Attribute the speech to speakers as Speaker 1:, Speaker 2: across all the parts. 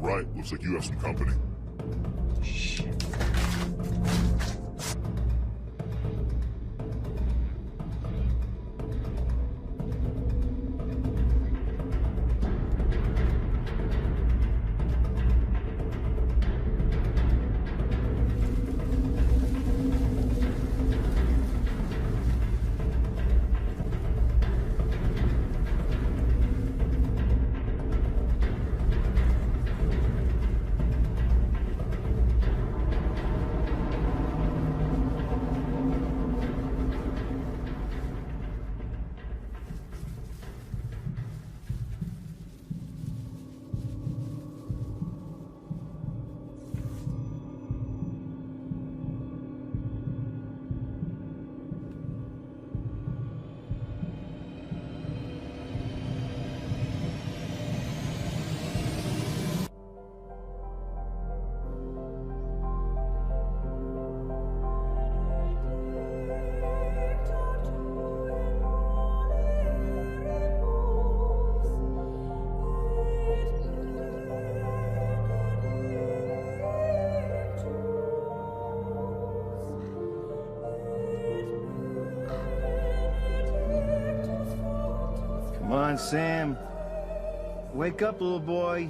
Speaker 1: right, looks like you have some company.
Speaker 2: Shit.
Speaker 3: Come on, Sam. Wake up, little boy.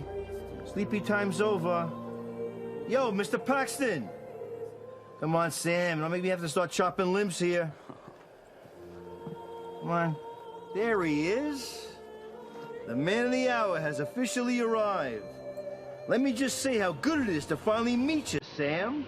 Speaker 3: Sleepy time's over. Yo, Mr. Paxton! Come on, Sam. Don't make me have to start chopping limbs here. Come on. There he is. The man of the hour has officially arrived. Let me just say how good it is to finally meet you, Sam.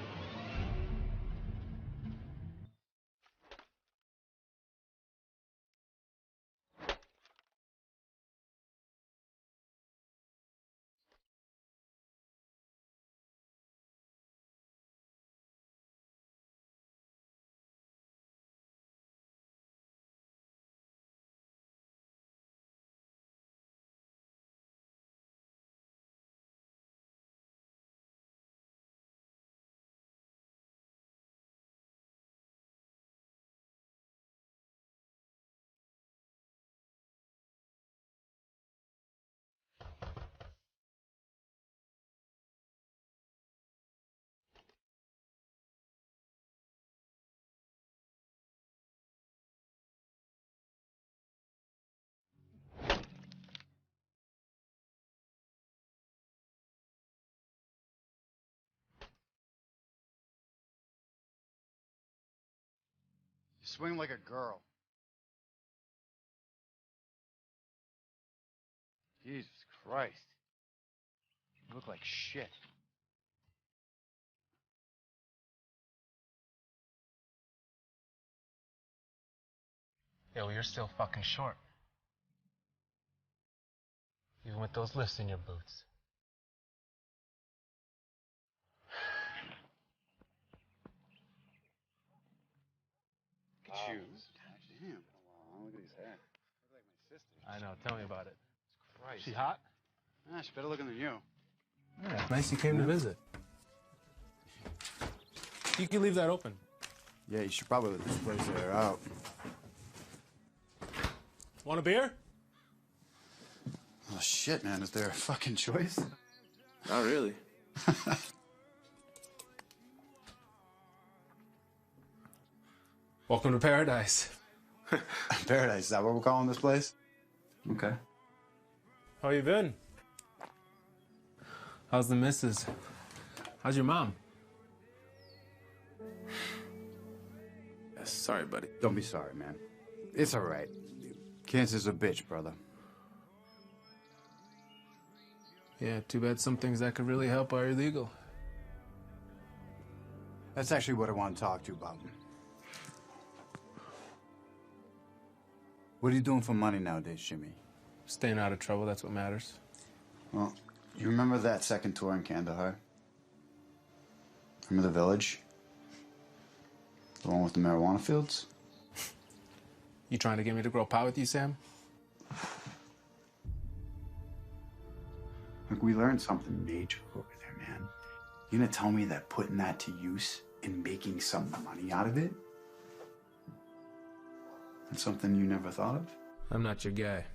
Speaker 2: You swing like a girl. Jesus Christ. You look like shit.
Speaker 4: Yeah, well, you're still fucking short. Even with those lifts in your boots.
Speaker 2: Look at you. Damn. Look at his hair. Look like my sister.
Speaker 4: I know, tell me about it.
Speaker 2: Christ.
Speaker 4: She hot?
Speaker 2: Ah, she's better looking than you.
Speaker 4: Yeah, it's nice you came to visit. You can leave that open.
Speaker 2: Yeah, you should probably let this place air out.
Speaker 4: Want a beer?
Speaker 2: Oh, shit, man. Is there a fucking choice?
Speaker 5: Not really.
Speaker 4: Welcome to paradise.
Speaker 2: Paradise, is that what we're calling this place? Okay.
Speaker 4: How you been? How's the missus? How's your mom?
Speaker 5: Sorry, buddy.
Speaker 2: Don't be sorry, man. It's all right. Cancer's a bitch, brother.
Speaker 4: Yeah, too bad some things that could really help are illegal.
Speaker 2: That's actually what I want to talk to you about. What are you doing for money nowadays, Jimmy?
Speaker 4: Staying out of trouble, that's what matters.
Speaker 2: Well, you remember that second tour in Kandahar? Remember the village? The one with the marijuana fields?
Speaker 4: You trying to get me to grow pot with you, Sam?
Speaker 2: Look, we learned something major over there, man. You gonna tell me that putting that to use and making some money out of it? That's something you never thought of?
Speaker 4: I'm not your guy.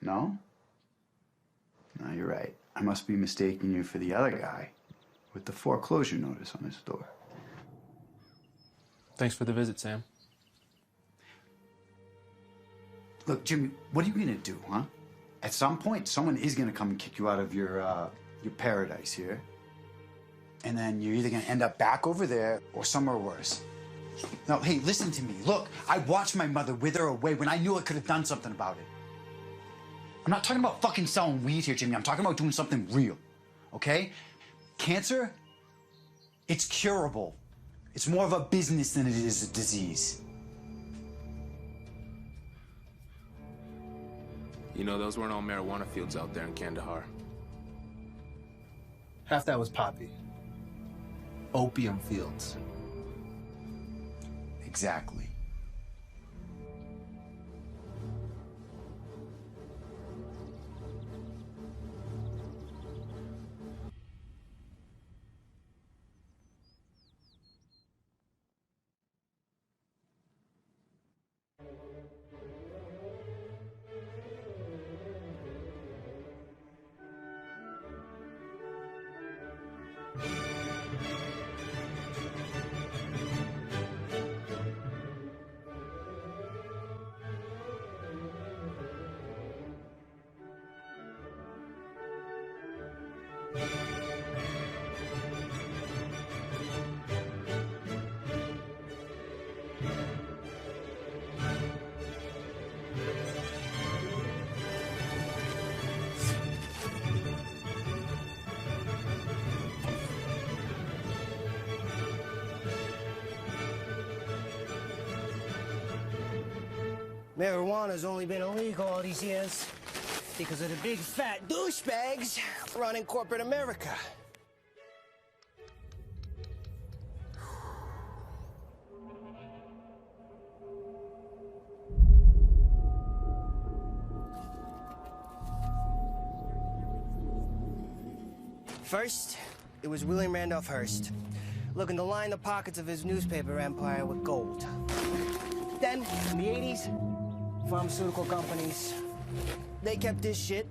Speaker 2: No? No, you're right. I must be mistaking you for the other guy with the foreclosure notice on his door.
Speaker 4: Thanks for the visit, Sam.
Speaker 2: Look, Jimmy, what are you gonna do, huh? At some point, someone is gonna come and kick you out of your paradise here. And then you're either gonna end up back over there or somewhere worse. Now, hey, listen to me. Look, I watched my mother wither away when I knew I could have done something about it. I'm not talking about fucking selling weed here, Jimmy. I'm talking about doing something real, okay? Cancer, it's curable. It's more of a business than it is a disease.
Speaker 4: You know, those weren't all marijuana fields out there in Kandahar.
Speaker 1: Half that was poppy. Opium fields.
Speaker 2: Exactly.
Speaker 5: Marijuana's only been illegal all these years because of the big fat douchebags running corporate America. First, it was William Randolph Hearst, looking to line the pockets of his newspaper empire with gold. Then, in the 80s, pharmaceutical companies, they kept this shit.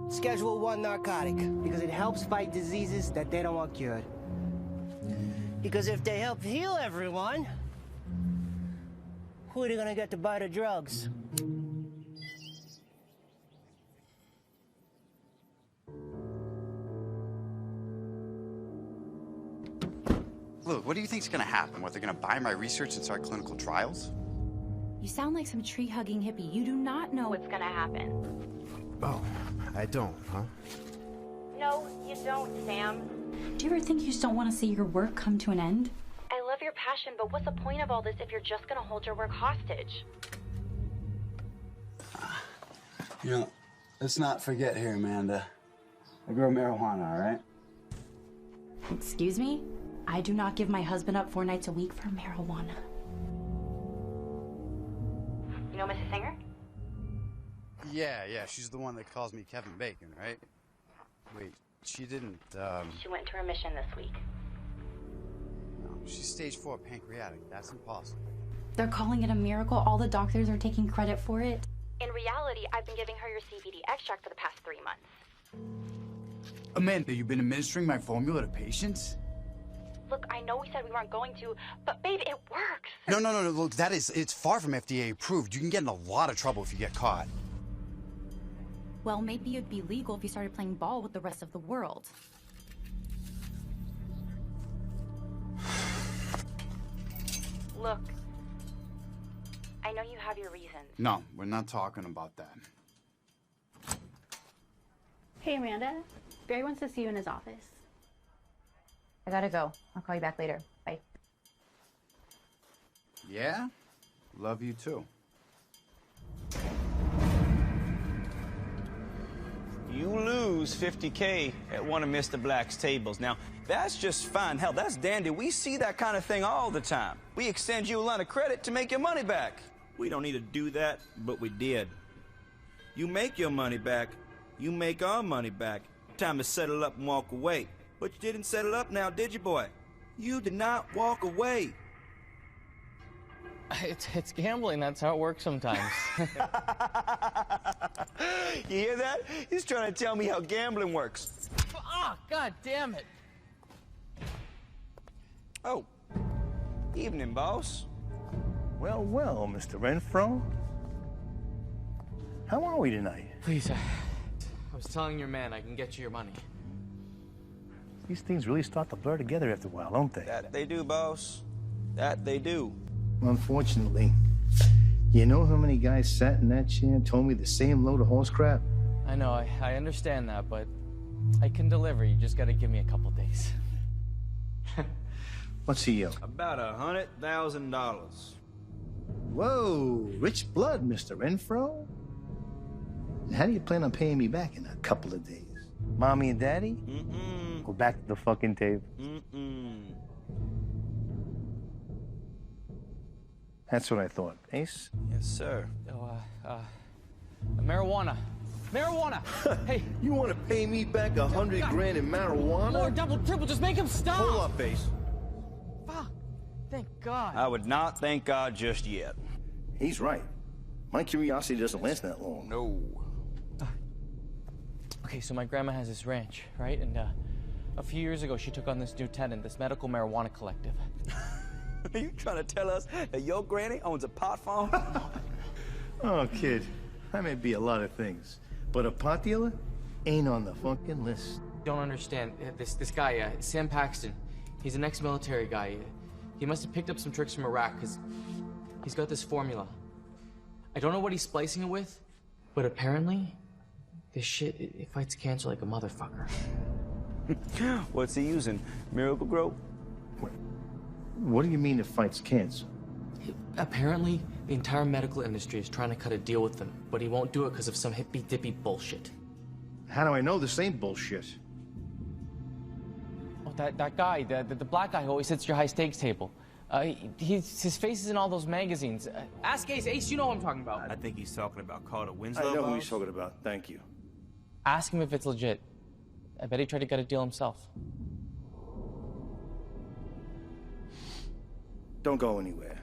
Speaker 5: Schedule I narcotic, because it helps fight diseases that they don't want cured. Because if they help heal everyone, who are they gonna get to buy the drugs?
Speaker 2: Look, what do you think's gonna happen? What, they're gonna buy my research and start clinical trials?
Speaker 6: You sound like some tree-hugging hippie. You do not know what's gonna happen.
Speaker 1: Oh, I don't, huh?
Speaker 6: No, you don't, Sam. Do you ever think you just don't want to see your work come to an end? I love your passion, but what's the point of all this if you're just gonna hold your work hostage?
Speaker 2: You know, let's not forget here, Amanda. I grow marijuana, all right?
Speaker 6: Excuse me? I do not give my husband up 4 nights a week for marijuana. You know Mrs. Singer?
Speaker 2: Yeah, she's the one that calls me Kevin Bacon, right? Wait, she didn't,
Speaker 6: She went to remission this week.
Speaker 2: No, she's stage 4 pancreatic. That's impossible.
Speaker 6: They're calling it a miracle. All the doctors are taking credit for it. In reality, I've been giving her your CBD extract for the past 3 months.
Speaker 2: Amanda, you've been administering my formula to patients?
Speaker 6: Look, I know we said we weren't going to, but babe, it works.
Speaker 2: No, look, it's far from FDA approved. You can get in a lot of trouble if you get caught.
Speaker 6: Well, maybe it'd be legal if you started playing ball with the rest of the world. Look, I know you have your reasons.
Speaker 2: No, we're not talking about that.
Speaker 7: Hey, Amanda. Barry wants to see you in his office.
Speaker 8: I gotta go. I'll call you back later. Bye.
Speaker 2: Yeah? Love you too.
Speaker 9: You lose 50K at one of Mr. Black's tables. Now, that's just fine. Hell, that's dandy. We see that kind of thing all the time. We extend you a line of credit to make your money back. We don't need to do that, but we did. You make your money back. You make our money back. Time to settle up and walk away. But you didn't settle up now, did you, boy? You did not walk away.
Speaker 10: It's gambling. That's how it works sometimes.
Speaker 9: You hear that? He's trying to tell me how gambling works.
Speaker 10: Ah, God damn it.
Speaker 9: Oh, evening, boss.
Speaker 3: Well, well, Mr. Renfro. How are we tonight?
Speaker 10: Please, I was telling your man I can get you your money.
Speaker 3: These things really start to blur together after a while, don't they?
Speaker 9: That they do, boss. That they do.
Speaker 3: Unfortunately. You know how many guys sat in that chair and told me the same load of horse crap?
Speaker 10: I know, I understand that, but I can deliver. You just gotta give me a couple days.
Speaker 3: What's he owe?
Speaker 9: About $100,000.
Speaker 3: Whoa, rich blood, Mr. Renfro. How do you plan on paying me back in a couple of days? Mommy and Daddy? Go back to the fucking table. That's what I thought. Ace?
Speaker 9: Yes, sir.
Speaker 10: Oh, marijuana. Marijuana! Hey.
Speaker 3: You want to pay me back 100 grand in marijuana?
Speaker 10: More, double, triple, just make him stop!
Speaker 3: Hold up, Ace.
Speaker 10: Fuck. Thank God.
Speaker 9: I would not thank God just yet.
Speaker 3: He's right. My curiosity doesn't last that long.
Speaker 9: No.
Speaker 10: Okay, so my grandma has this ranch, right? And a few years ago, she took on this new tenant, this medical marijuana collective.
Speaker 9: Are you trying to tell us that your granny owns a pot farm?
Speaker 3: Oh, kid, I may be a lot of things, but a pot dealer ain't on the fucking list.
Speaker 10: Don't understand. This guy, Sam Paxton, he's an ex-military guy. He must have picked up some tricks from Iraq, because he's got this formula. I don't know what he's splicing it with, but apparently, this shit, it fights cancer like a motherfucker.
Speaker 9: What's he using? Miracle Grow?
Speaker 3: What do you mean it fights cancer?
Speaker 10: Apparently, the entire medical industry is trying to cut a deal with them, but he won't do it because of some hippy-dippy bullshit.
Speaker 3: How do I know this ain't bullshit?
Speaker 10: Oh, that guy, the black guy who always sits at your high-stakes table. His face is in all those magazines. Ask Ace. Ace, you know what I'm talking about.
Speaker 9: I think he's talking about Carter Winslow.
Speaker 3: I know who he's talking about. Thank you.
Speaker 10: Ask him if it's legit. I bet he tried to get a deal himself.
Speaker 3: Don't go anywhere.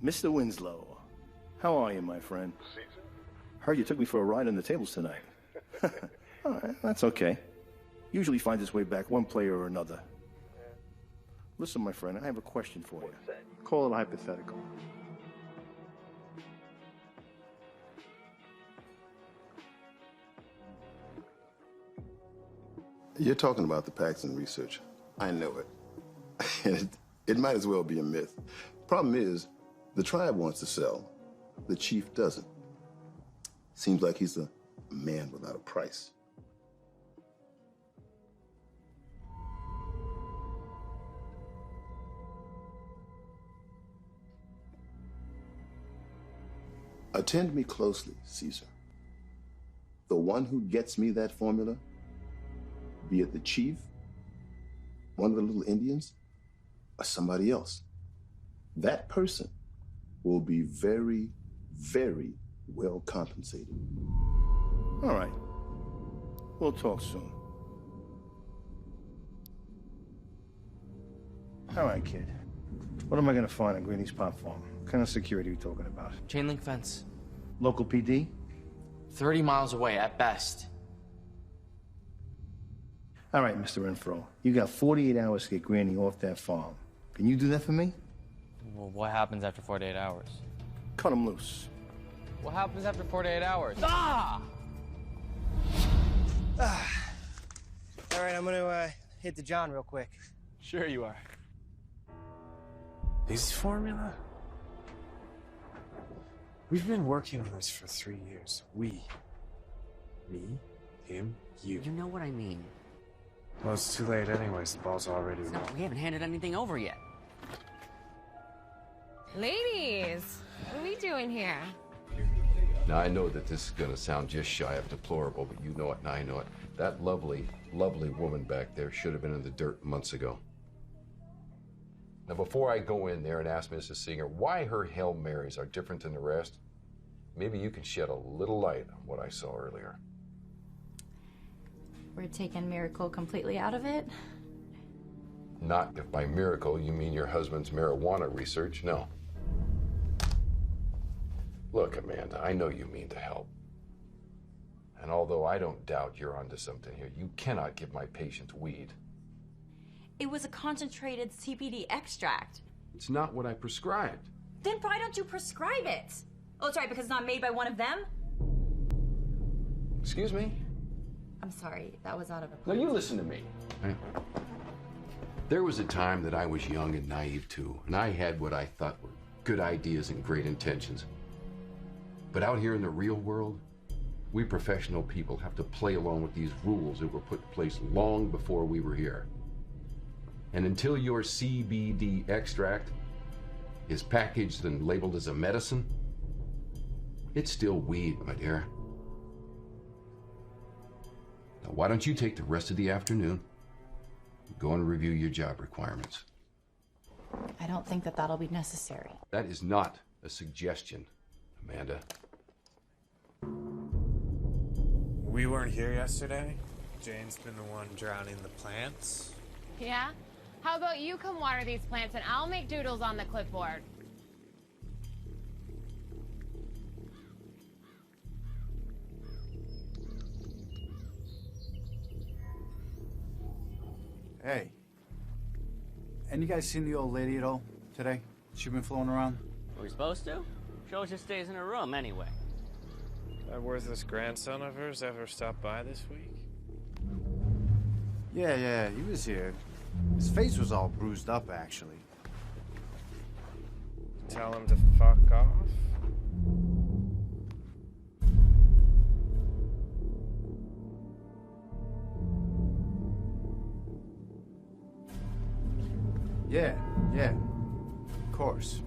Speaker 3: Mr. Winslow, how are you, my friend? Heard you took me for a ride on the tables tonight. All right, that's okay. Usually finds its way back one player or another. Listen, my friend, I have a question for you. Call it a hypothetical.
Speaker 11: You're talking about the Paxton research. I know it. And it might as well be a myth. Problem is, the tribe wants to sell. The chief doesn't. Seems like he's a man without a price. Attend me closely, Caesar. The one who gets me that formula, be it the chief, one of the little Indians, or somebody else, that person will be very, very well compensated.
Speaker 3: All right. We'll talk soon. All right, kid. What am I gonna find on Greeny's Pop Farm? What kind of security are we talking about?
Speaker 10: Chain link fence.
Speaker 3: Local PD?
Speaker 10: 30 miles away at best.
Speaker 3: All right, Mr. Renfro. You got 48 hours to get Granny off that farm. Can you do that for me?
Speaker 10: Well, what happens after 48 hours?
Speaker 3: Cut him loose.
Speaker 10: What happens after 48 hours? Ah!
Speaker 5: All right, I'm gonna hit the John real quick.
Speaker 10: Sure you are.
Speaker 1: This formula? We've been working on this for 3 years. We. Me, him, you.
Speaker 12: You know what I mean.
Speaker 1: Well, it's too late anyways. The ball's already
Speaker 12: No,
Speaker 1: rolling.
Speaker 12: we haven't handed anything over yet.
Speaker 13: Ladies, what are we doing here?
Speaker 14: Now, I know that this is going to sound just shy of deplorable, but you know it and I know it. That lovely, lovely woman back there should have been in the dirt months ago. Now, before I go in there and ask Mrs. Singer why her Hail Marys are different than the rest, maybe you can shed a little light on what I saw earlier.
Speaker 8: We're taking Miracle completely out of it?
Speaker 14: Not if by miracle you mean your husband's marijuana research, no. Look, Amanda, I know you mean to help. And although I don't doubt you're onto something here, you cannot give my patients weed.
Speaker 6: It was a concentrated CBD extract.
Speaker 14: It's not what I prescribed.
Speaker 6: Then why don't you prescribe it? Oh, it's right, because it's not made by one of them?
Speaker 14: Excuse me?
Speaker 8: I'm sorry, that was out of a...
Speaker 14: Now you listen to me. Right? There was a time that I was young and naive too, and I had what I thought were good ideas and great intentions. But out here in the real world, we professional people have to play along with these rules that were put in place long before we were here. And until your CBD extract is packaged and labeled as a medicine, it's still weed, my dear. Now, why don't you take the rest of the afternoon and go and review your job requirements?
Speaker 8: I don't think that that'll be necessary.
Speaker 14: That is not a suggestion, Amanda.
Speaker 1: We weren't here yesterday. Jane's been the one drowning the plants.
Speaker 13: Yeah? How about you come water these plants and I'll make doodles on the clipboard?
Speaker 2: Hey. And you guys seen the old lady at all today? She been flown around?
Speaker 12: Are we supposed to? She always just stays in her room anyway.
Speaker 1: That worthless grandson of hers ever stopped by this week?
Speaker 2: Yeah, he was here. His face was all bruised up, actually.
Speaker 1: Tell him to fuck off?
Speaker 2: Yeah, of course.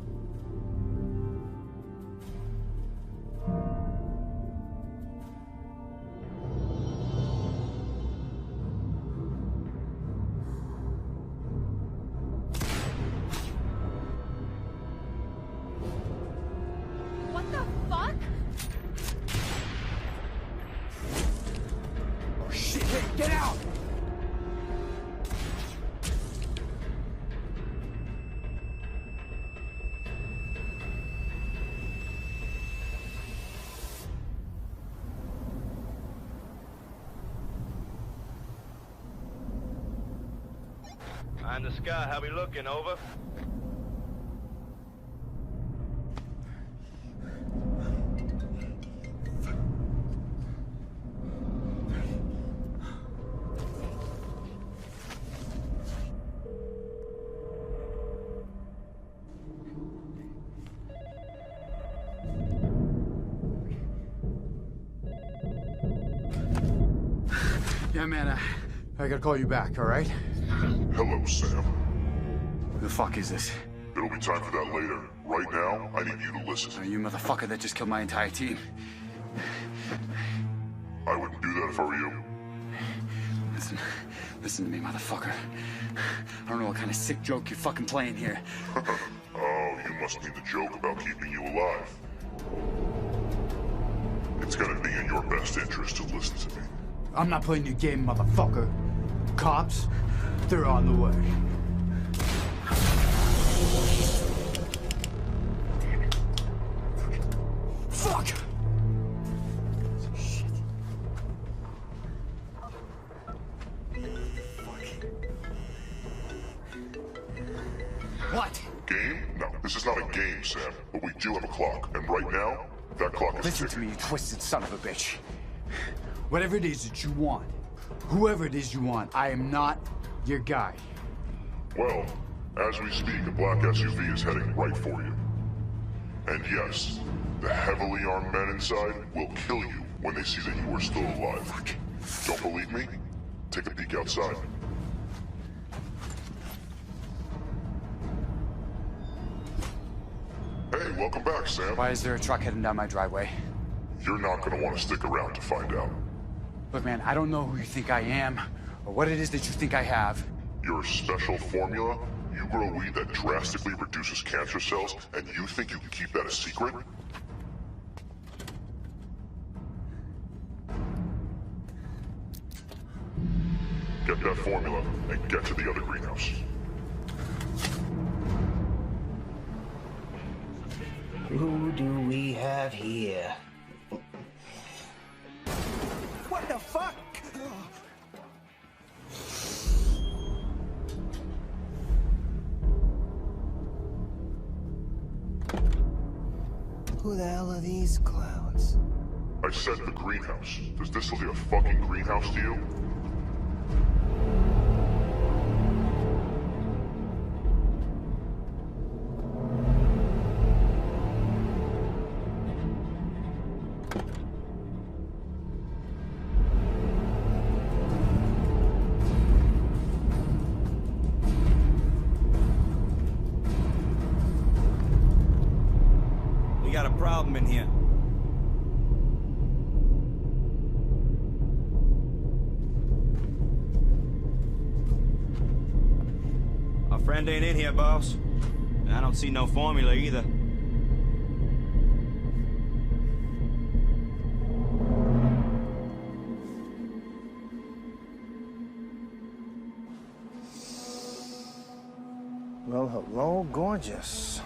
Speaker 13: What the fuck?
Speaker 2: Oh shit, hey, get out!
Speaker 15: In the sky, how we looking, over?
Speaker 2: Yeah, man, I gotta call you back, all right?
Speaker 16: Hello, Sam.
Speaker 2: Who the fuck is this?
Speaker 16: It'll be time for that later. Right now, I need you to listen.
Speaker 2: Are you motherfucker that just killed my entire team?
Speaker 16: I wouldn't do that if I were you.
Speaker 2: Listen to me, motherfucker. I don't know what kind of sick joke you're fucking playing here.
Speaker 16: Oh, you must mean the joke about keeping you alive. It's gonna be in your best interest to listen to me.
Speaker 2: I'm not playing your game, motherfucker. Cops, they're on the way. Damn it. Fuck! Shit. What?
Speaker 16: Game? No, this is not a game, Sam. But we do have a clock, and right now, that clock is
Speaker 2: Listen to me, you twisted son of a bitch. Whatever it is that you want, whoever it is you want, I am not your guy.
Speaker 16: Well, as we speak, a black SUV is heading right for you. And yes, the heavily armed men inside will kill you when they see that you are still alive.
Speaker 2: Fuck.
Speaker 16: Don't believe me? Take a peek outside. Hey, welcome back, Sam.
Speaker 2: Why is there a truck heading down my driveway?
Speaker 16: You're not gonna want to stick around to find out.
Speaker 2: Look, man, I don't know who you think I am, or what it is that you think I have.
Speaker 16: Your special formula? You grow weed that drastically reduces cancer cells, and you think you can keep that a secret? Get that formula and get to the other greenhouse.
Speaker 5: Who do we have here? What the fuck? Who the hell are these clowns?
Speaker 16: I said the greenhouse. Does this look like a fucking greenhouse to you?
Speaker 9: We got a problem in here. Our friend ain't in here, boss. And I don't see no formula either.
Speaker 3: Well, hello, gorgeous.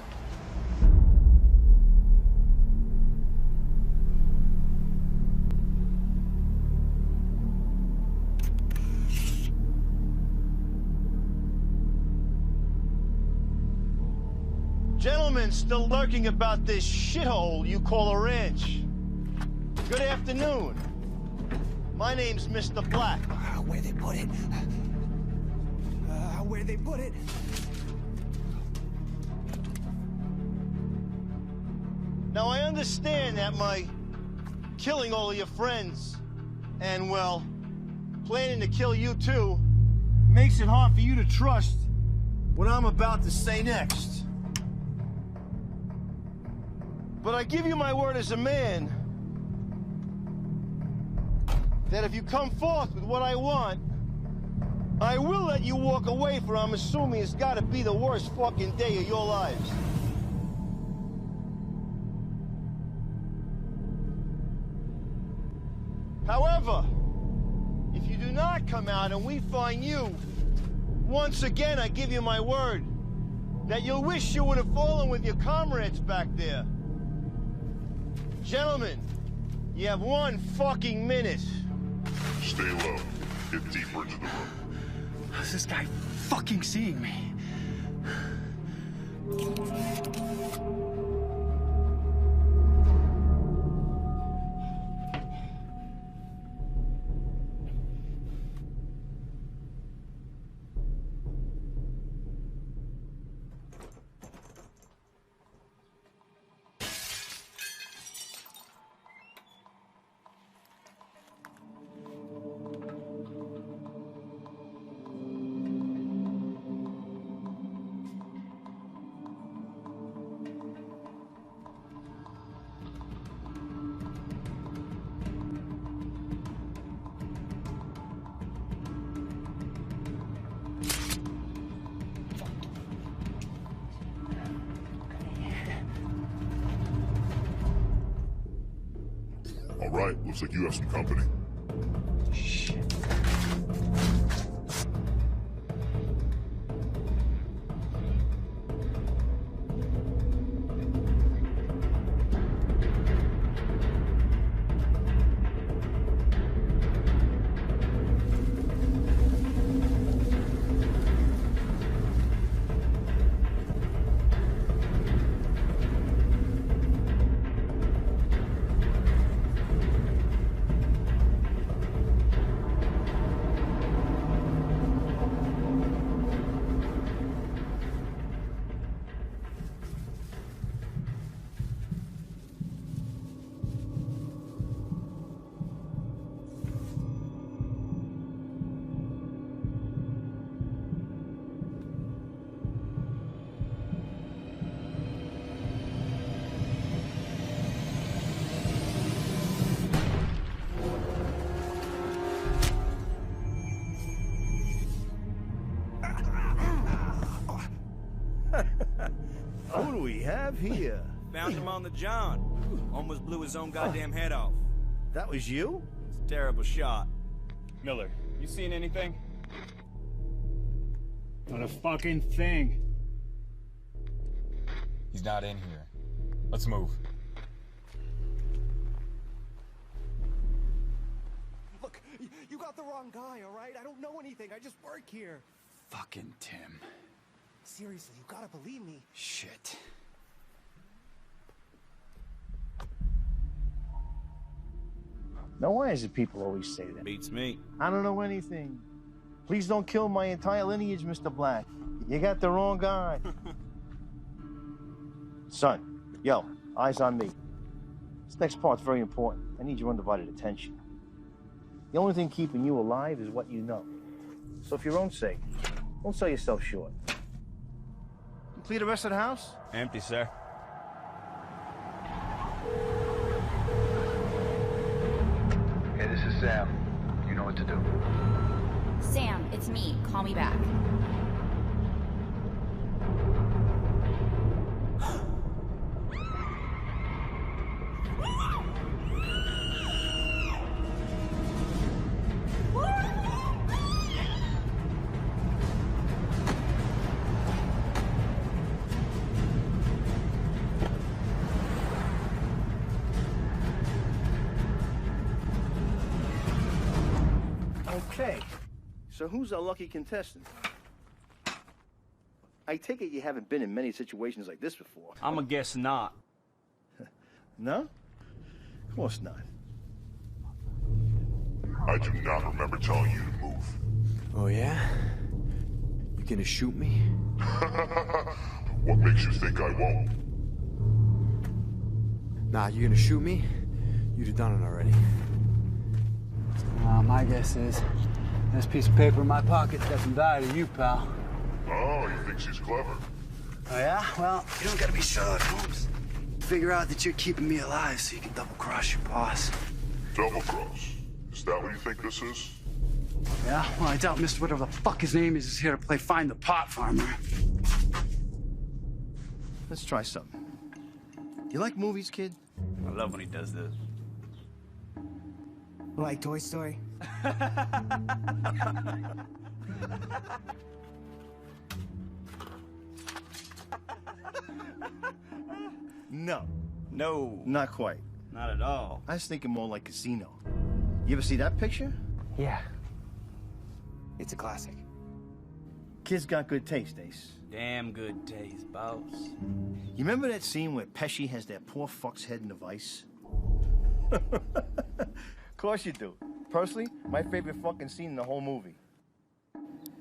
Speaker 17: Gentlemen still lurking about this shithole you call a ranch. Good afternoon. My name's Mr. Black.
Speaker 5: Where they put it? Where they put it?
Speaker 17: Now, I understand that my killing all of your friends and, well, planning to kill you too makes it hard for you to trust what I'm about to say next. But I give you my word as a man that if you come forth with what I want, I will let you walk away, for I'm assuming it's gotta be the worst fucking day of your lives. However, if you do not come out and we find you, once again I give you my word that you'll wish you would have fallen with your comrades back there. Gentlemen, you have 1 fucking minute.
Speaker 16: Stay low. Get deeper into the room.
Speaker 2: How's this guy fucking seeing me?
Speaker 16: All right, looks like you have some company.
Speaker 2: Shit.
Speaker 3: Who do we have here?
Speaker 9: Found him on the John. Almost blew his own goddamn head off.
Speaker 3: That was you?
Speaker 9: It's a terrible shot.
Speaker 15: Miller, you seen anything?
Speaker 17: Not a fucking thing.
Speaker 18: He's not in here. Let's move.
Speaker 5: Look, you got the wrong guy, all right? I don't know anything. I just work here.
Speaker 2: Fucking Tim.
Speaker 5: Seriously, you gotta believe me.
Speaker 2: Shit.
Speaker 3: Now, why is it people always say that?
Speaker 9: Beats me.
Speaker 3: I don't know anything. Please don't kill my entire lineage, Mr. Black. You got the wrong guy. Son, yo, eyes on me. This next part's very important. I need your undivided attention. The only thing keeping you alive is what you know. So for your own sake, don't sell yourself short. You clear the rest of the house?
Speaker 9: Empty, sir.
Speaker 19: Hey, this is Sam. You know what to do.
Speaker 8: Sam, it's me. Call me back.
Speaker 3: Okay, so who's our lucky contestant? I take it you haven't been in many situations like this before.
Speaker 9: I'ma guess not.
Speaker 3: No? Of course not.
Speaker 16: I do not remember telling you to move.
Speaker 1: Oh, yeah? You gonna shoot me?
Speaker 16: What makes you think I won't?
Speaker 1: Nah, you gonna shoot me? You'd have done it already.
Speaker 20: My guess is this piece of paper in my pocket's got some value to you, pal.
Speaker 16: Oh, he thinks he's clever.
Speaker 20: Oh, yeah? Well, you don't gotta be Sherlock Holmes. Figure out that you're keeping me alive so you can double-cross your boss.
Speaker 16: Double-cross? Is that what you think this is?
Speaker 20: Yeah? Well, I doubt Mr. Whatever the fuck his name is here to play Find the Pot Farmer.
Speaker 3: Let's try something. You like movies, kid?
Speaker 9: I love when he does this.
Speaker 5: Like Toy Story?
Speaker 3: No.
Speaker 9: No.
Speaker 3: Not quite.
Speaker 9: Not at all.
Speaker 3: I was thinking more like Casino. You ever see that picture?
Speaker 5: Yeah. It's a classic.
Speaker 3: Kid's got good taste, Ace.
Speaker 9: Damn good taste, boss.
Speaker 3: You remember that scene where Pesci has that poor fuck's head in the vice? Of course you do. Personally, my favorite fucking scene in the whole movie.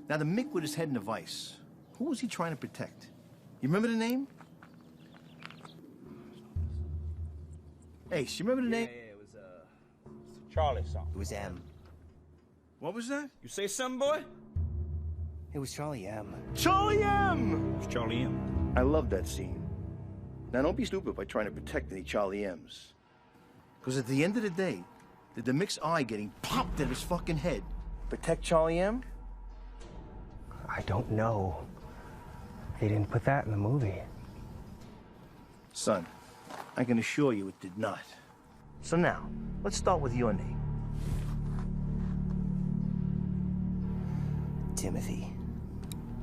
Speaker 3: Now, the Mick with his head in the vice, who was he trying to protect? You remember the name? Ace, you remember the name?
Speaker 9: Yeah, it was Charlie something.
Speaker 5: It was M.
Speaker 3: What was that?
Speaker 9: You say something, boy?
Speaker 5: It was Charlie M.
Speaker 3: Charlie M!
Speaker 9: It was Charlie M.
Speaker 3: I love that scene. Now, don't be stupid by trying to protect any Charlie M's. Because at the end of the day, did the Mick's eye getting popped at his fucking head protect Charlie M?
Speaker 5: I don't know. They didn't put that in the movie.
Speaker 3: Son, I can assure you it did not. So now, let's start with your name.
Speaker 5: Timothy.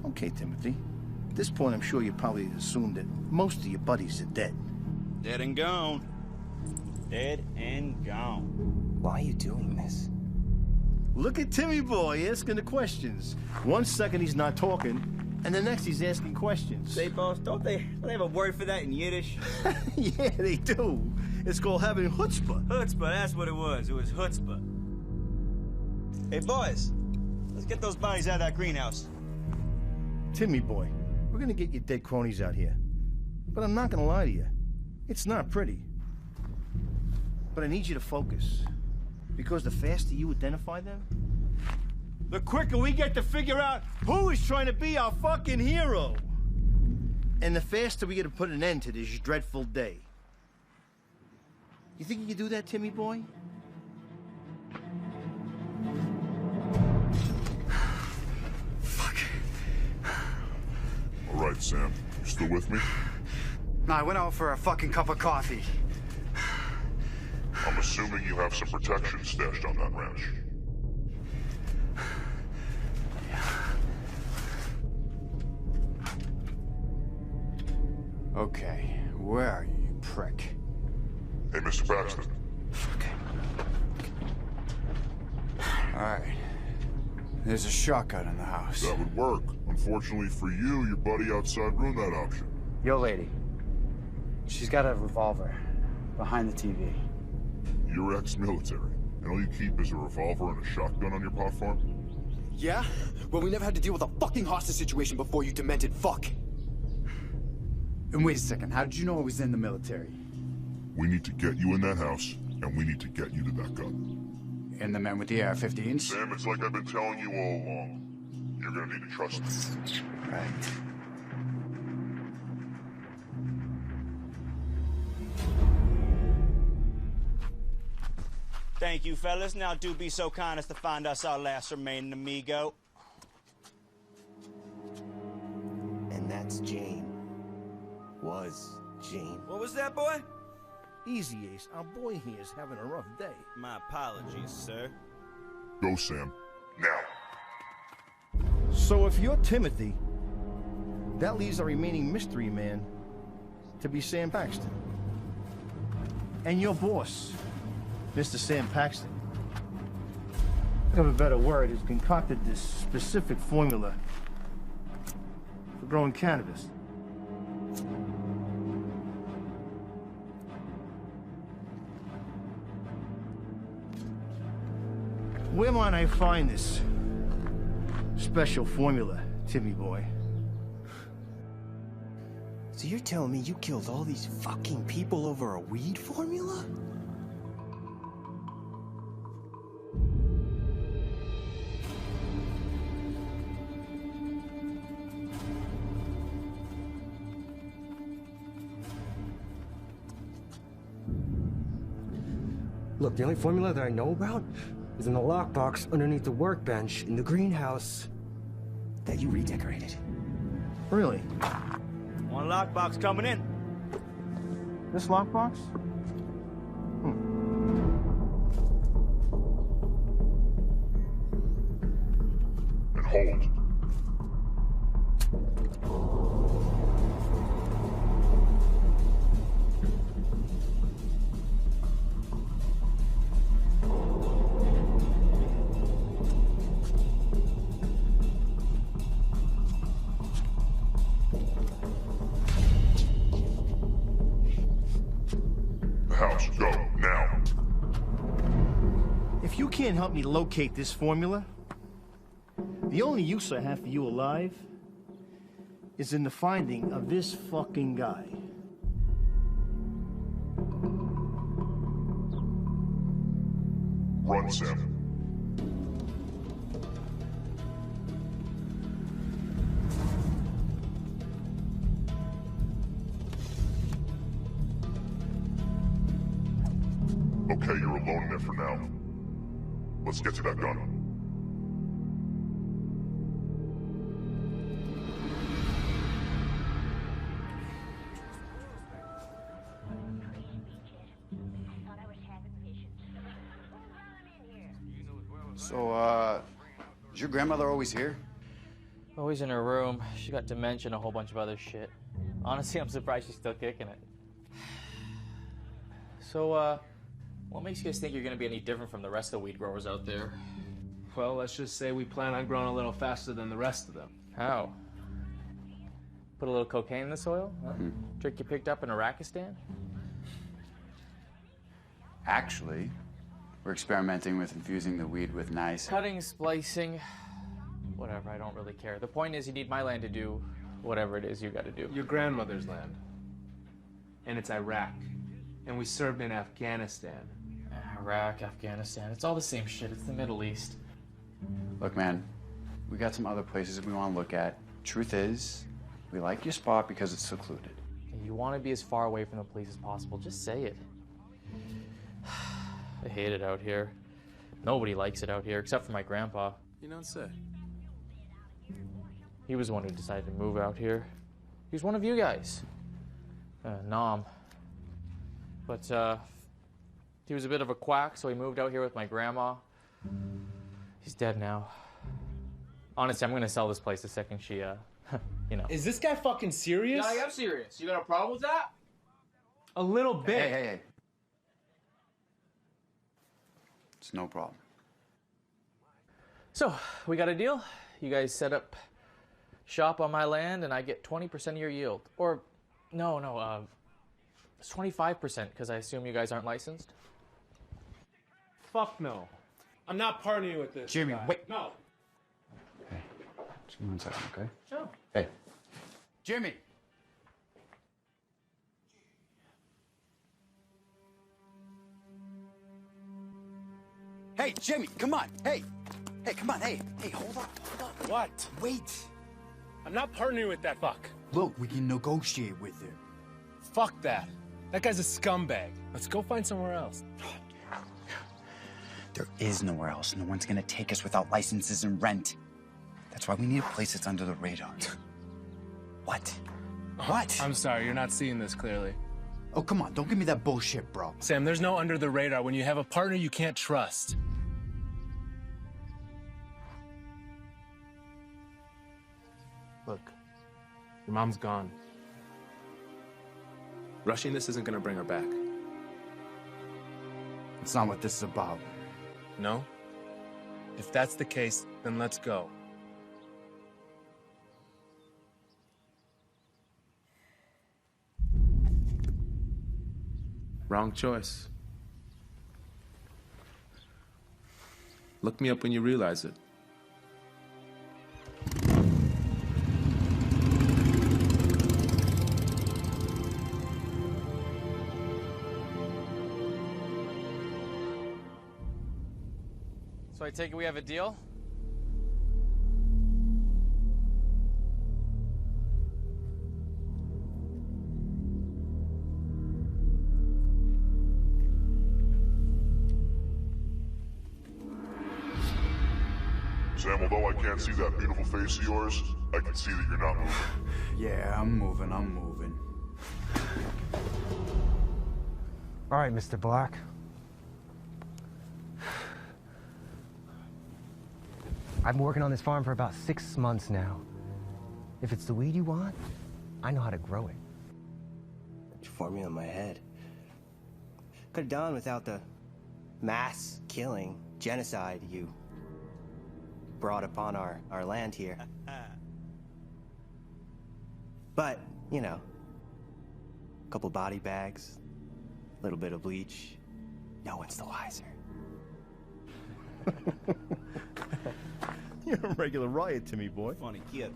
Speaker 3: Okay, Timothy. At this point, I'm sure you probably assumed that most of your buddies are dead.
Speaker 9: Dead and gone. Dead and gone.
Speaker 5: Why are you doing this?
Speaker 3: Look at Timmy boy asking the questions. 1 second he's not talking, and the next he's asking questions.
Speaker 9: Say, boss, don't they have a word for that in Yiddish?
Speaker 3: Yeah, they do. It's called having chutzpah.
Speaker 9: Chutzpah, that's what it was. It was chutzpah. Hey, boys, let's get those bodies out of that greenhouse.
Speaker 3: Timmy boy, we're gonna get your dead cronies out here. But I'm not gonna lie to you. It's not pretty. But I need you to focus. Because the faster you identify them, the quicker we get to figure out who is trying to be our fucking hero. And the faster we get to put an end to this dreadful day. You think you can do that, Timmy boy?
Speaker 16: Fuck. All right, Sam. You still with me?
Speaker 20: No, I went out for a fucking cup of coffee.
Speaker 16: I'm assuming you have some protection stashed on that ranch.
Speaker 2: Okay, where are you, you prick?
Speaker 16: Hey, Mr. Paxton.
Speaker 2: Okay. Alright. There's a shotgun in the house.
Speaker 16: That would work. Unfortunately for you, your buddy outside ruined that option.
Speaker 2: Yo, lady. She's got a revolver behind the TV.
Speaker 16: You're ex-military, and all you keep is a revolver and a shotgun on your platform?
Speaker 1: Yeah? Well, we never had to deal with a fucking hostage situation before, you demented fuck.
Speaker 2: And wait a second, how did you know I was in the military?
Speaker 16: We need to get you in that house, and we need to get you to that gun.
Speaker 2: And the men with the AR-15s?
Speaker 16: Sam, it's like I've been telling you all along. You're gonna need to trust me.
Speaker 2: Right.
Speaker 9: Thank you, fellas. Now do be so kind as to find us our last remaining amigo.
Speaker 5: And that's Jane. Was Jane.
Speaker 9: What was that, boy?
Speaker 3: Easy, Ace. Our boy here is having a rough day.
Speaker 9: My apologies, sir.
Speaker 16: Go, Sam. Now.
Speaker 3: So if you're Timothy, that leaves our remaining mystery man to be Sam Paxton. And your boss, Mr. Sam Paxton, think of a better word, has concocted this specific formula for growing cannabis. Where might I find this special formula, Timmy boy?
Speaker 5: So you're telling me you killed all these fucking people over a weed formula? Look, the only formula that I know about is in the lockbox underneath the workbench in the greenhouse that you redecorated.
Speaker 3: Really?
Speaker 9: One lockbox coming in.
Speaker 3: This lockbox?
Speaker 16: And hold.
Speaker 3: If you can't help me locate this formula, the only use I have for you alive is in the finding of this fucking guy.
Speaker 16: Run, Sam. Okay, you're alone in there for now. Let's get to that gun.
Speaker 2: So, is your grandmother always here?
Speaker 10: Always in her room. She got dementia and a whole bunch of other shit. Honestly, I'm surprised she's still kicking it. So, what makes you guys think you're gonna be any different from the rest of the weed growers out there?
Speaker 4: Well, let's just say we plan on growing a little faster than the rest of them.
Speaker 10: How? Put a little cocaine in the soil? Huh? Trick you picked up in Iraqistan?
Speaker 2: Actually, we're experimenting with infusing the weed with nice...
Speaker 10: Cutting, splicing, whatever, I don't really care. The point is you need my land to do whatever it is you gotta do.
Speaker 4: Your grandmother's land. And it's Iraq. And we served in Afghanistan.
Speaker 10: Iraq, Afghanistan, it's all the same shit. It's the Middle East.
Speaker 2: Look, man, we got some other places we want to look at. Truth is, we like your spot because it's secluded.
Speaker 10: You want to be as far away from the police as possible. Just say it. I hate it out here. Nobody likes it out here, except for my grandpa.
Speaker 4: You don't say.
Speaker 10: He was the one who decided to move out here. He was one of you guys. Nom. But, he was a bit of a quack, so he moved out here with my grandma. He's dead now. Honestly, I'm gonna sell this place the second she You know.
Speaker 4: Is this guy fucking serious?
Speaker 10: Yeah, I am serious. You got a problem with that?
Speaker 4: A little bit.
Speaker 2: Hey. It's no problem.
Speaker 10: So, we got a deal. You guys set up shop on my land and I get 20% of your yield. Or, no, it's 25% because I assume you guys aren't licensed.
Speaker 4: Fuck no. I'm not partnering with this
Speaker 2: Jimmy,
Speaker 4: guy.
Speaker 2: wait.
Speaker 4: No.
Speaker 2: Hey, just give me 1 second, okay?
Speaker 10: Sure.
Speaker 2: Hey. Jimmy. Hey, Jimmy, come on. Hey, come on. Hey, hold up.
Speaker 4: What?
Speaker 2: Wait.
Speaker 4: I'm not partnering with that fuck.
Speaker 2: Look, we can negotiate with him.
Speaker 4: Fuck that. That guy's a scumbag. Let's go find somewhere else.
Speaker 2: There is nowhere else. No one's gonna take us without licenses and rent. That's why we need a place that's under the radar. What? What?
Speaker 4: I'm sorry, you're not seeing this clearly.
Speaker 2: Oh, come on. Don't give me that bullshit, bro.
Speaker 4: Sam, there's no under the radar when you have a partner you can't trust. Look, your mom's gone. Rushing this isn't gonna bring her back.
Speaker 2: It's not what this is about.
Speaker 4: No? If that's the case, then let's go. Wrong choice. Look me up when you realize it.
Speaker 10: So I take it we have a deal?
Speaker 16: Sam, although I can't see that beautiful face of yours, I can see that you're not moving.
Speaker 2: Yeah, I'm moving.
Speaker 1: All right, Mr. Black. I've been working on this farm for about 6 months now. If it's the weed you want, I know how to grow it.
Speaker 5: It's formula in my head. Could have done without the mass killing, genocide you brought upon our land here. But, you know, a couple body bags, a little bit of bleach, no one's the wiser.
Speaker 3: You're a regular riot to me, boy.
Speaker 17: Funny kid.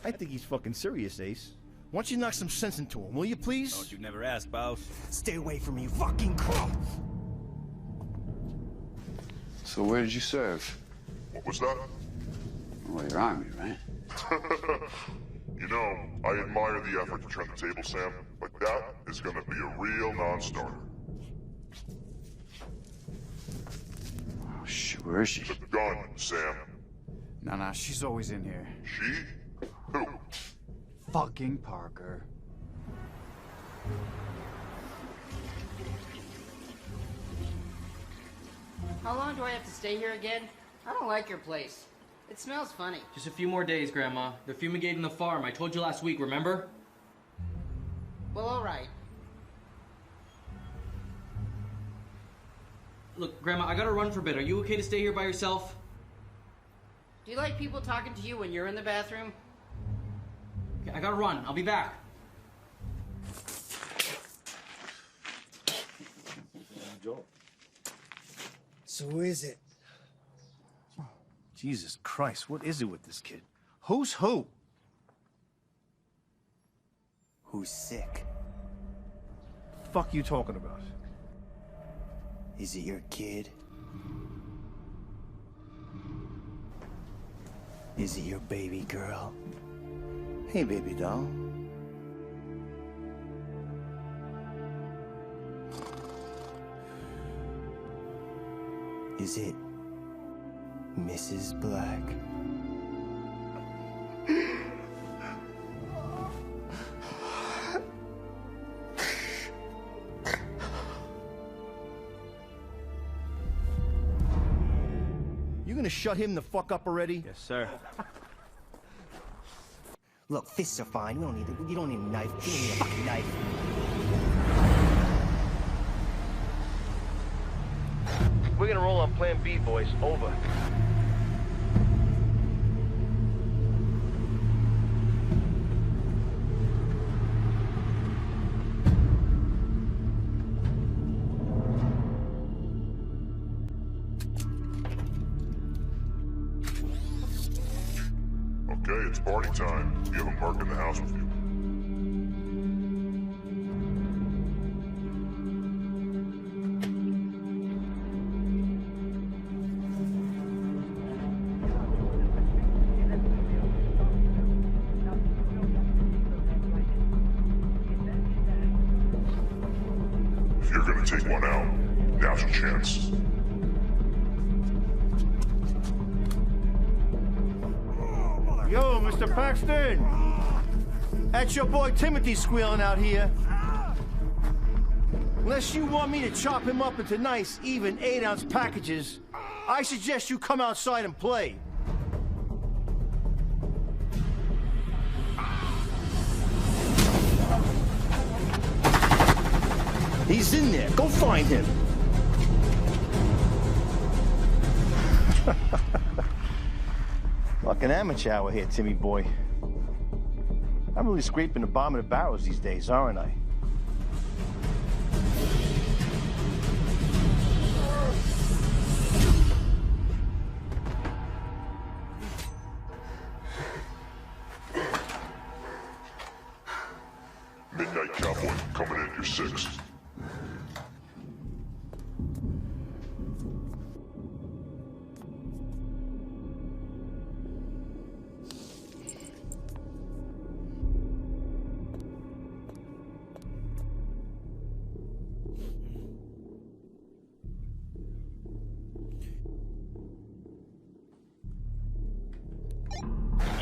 Speaker 3: I think he's fucking serious, Ace. Why don't you knock some sense into him, will you, please?
Speaker 17: Don't you never ask, boss.
Speaker 5: Stay away from me, you fucking crow!
Speaker 2: So where did you serve?
Speaker 16: What was that?
Speaker 2: Well, your army, right?
Speaker 16: You know, I admire the effort to turn the table, Sam, but that is gonna be a real non-starter.
Speaker 2: Oh, shit, where is she?
Speaker 16: The gun, Sam.
Speaker 2: Nah, she's always in here.
Speaker 16: She? Who?
Speaker 2: Fucking Parker.
Speaker 12: How long do I have to stay here again? I don't like your place. It smells funny.
Speaker 10: Just a few more days, Grandma. They're fumigating the farm. I told you last week, remember?
Speaker 12: Well, all right.
Speaker 10: Look, Grandma, I gotta run for a bit. Are you okay to stay here by yourself?
Speaker 12: Do you like people talking to you when you're in the bathroom?
Speaker 10: Okay, I gotta run. I'll be back.
Speaker 5: So who is it?
Speaker 3: Jesus Christ, what is it with this kid? Who's who?
Speaker 5: Who's sick?
Speaker 3: Fuck you talking about?
Speaker 5: Is it your kid? Is it your baby girl? Hey, baby doll. Is it Mrs. Black?
Speaker 3: You gonna shut him the fuck up already?
Speaker 17: Yes, sir.
Speaker 5: Look, fists are fine. You don't need a knife. You don't need a fucking knife.
Speaker 19: We're gonna roll on Plan B, boys. Over.
Speaker 16: Okay, it's party time. You have a mark in the house with you. If you're gonna take one out, now's your chance.
Speaker 17: Yo, Mr. Paxton! That's your boy Timothy squealing out here. Unless you want me to chop him up into nice, even 8-ounce packages, I suggest you come outside and play. He's in there. Go find him. Like an amateur hour here, Timmy boy. I'm really scraping the bottom of the barrels these days, aren't I?
Speaker 16: Midnight Cowboy, coming in at your 6th.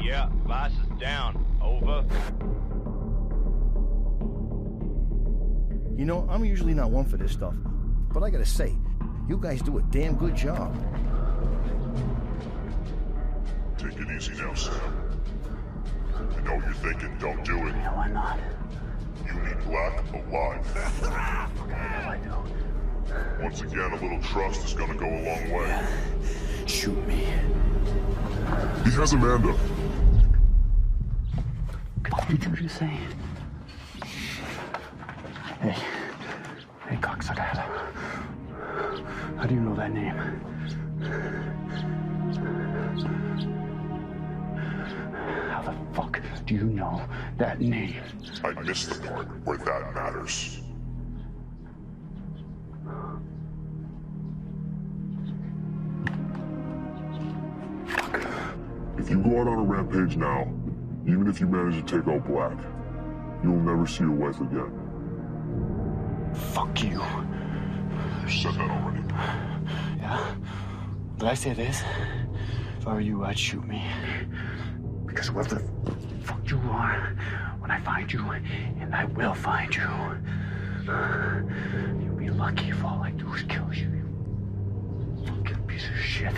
Speaker 15: Yeah, Vice is down. Over.
Speaker 17: You know, I'm usually not one for this stuff, but I gotta say, you guys do a damn good job.
Speaker 16: Take it easy now, Sam. I know what you're thinking, don't do it.
Speaker 20: No, why not?
Speaker 16: You need Black alive.
Speaker 20: Yeah, I do.
Speaker 16: Once again, a little trust is gonna go a long way.
Speaker 20: Shoot me.
Speaker 16: He has Amanda.
Speaker 20: What did you just say? Hey, cocksucker. How do you know that name? How the fuck do you know that name?
Speaker 16: I missed the part where that matters. If you go out on a rampage now, even if you manage to take out Black, you'll never see your wife again.
Speaker 20: Fuck you.
Speaker 16: You said that already.
Speaker 20: Yeah? Did I say this? If I were you, I'd shoot me. Because whoever the fuck you are, when I find you, and I will find you, you'll be lucky if all I do is kill you, you fucking piece of shit.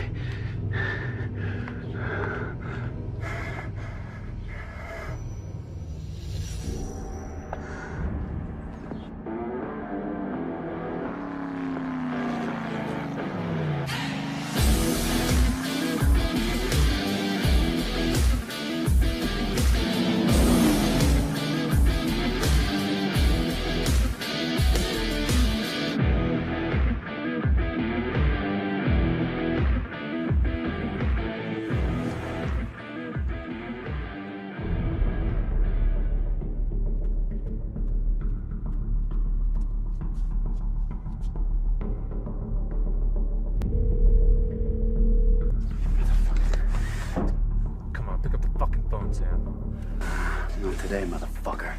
Speaker 20: Not today, motherfucker.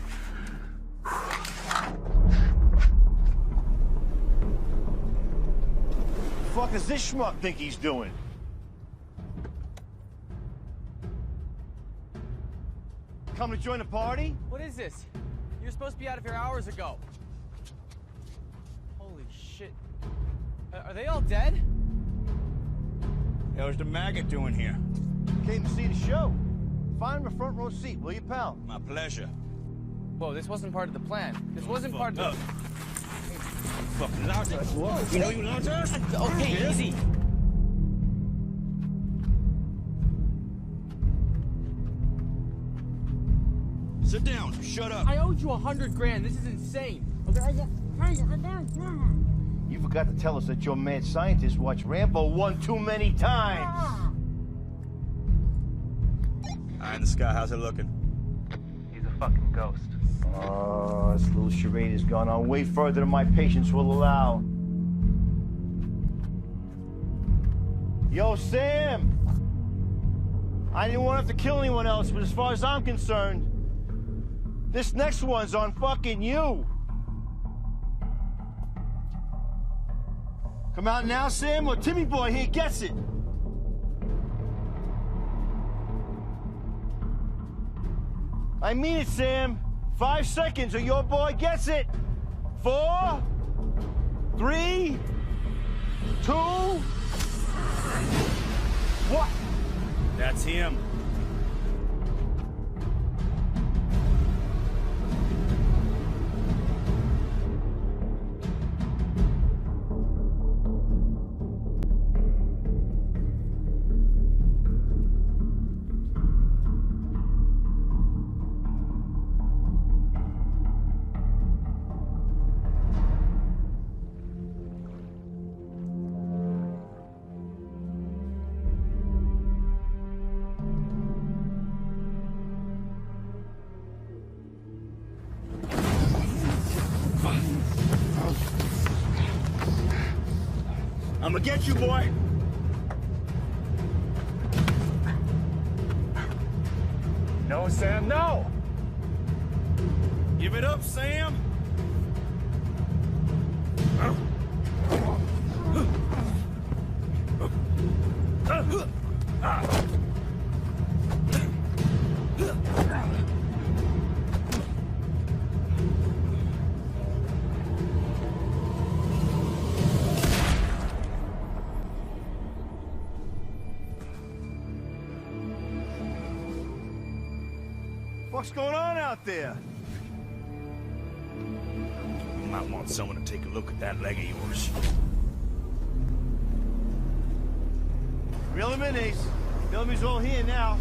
Speaker 17: Fuck does this schmuck think he's doing? Come to join the party?
Speaker 10: What is this? You're supposed to be out of here hours ago. Holy shit. Are they all dead?
Speaker 17: How's the maggot doing here? Came to see the show. find him a front row seat, will you, pal?
Speaker 9: My pleasure.
Speaker 10: Whoa, this wasn't part of the plan. This wasn't part of the...
Speaker 9: Fucking loud. You know you loud.
Speaker 10: Okay, easy.
Speaker 9: Sit down. Shut up.
Speaker 10: I owed you $100,000. This is insane.
Speaker 17: You forgot to tell us that your mad scientist watched Rambo 1 too many times.
Speaker 9: Eye in the sky, how's it looking?
Speaker 4: He's a fucking ghost.
Speaker 17: Oh, this little charade has gone on way further than my patience will allow. Yo, Sam! I didn't want to have to kill anyone else, but as far as I'm concerned, this next one's on fucking you. Come out now, Sam, or Timmy boy here gets it. I mean it, Sam. 5 seconds or your boy gets it. 4, 3, 2, what?
Speaker 9: That's him. I'ma get you, boy.
Speaker 17: No, Sam, no!
Speaker 9: Give it up, Sam.
Speaker 17: What's going on out there?
Speaker 9: You might want someone to take a look at that leg of yours.
Speaker 17: Reel him in, Ace. Bellamy's all here now.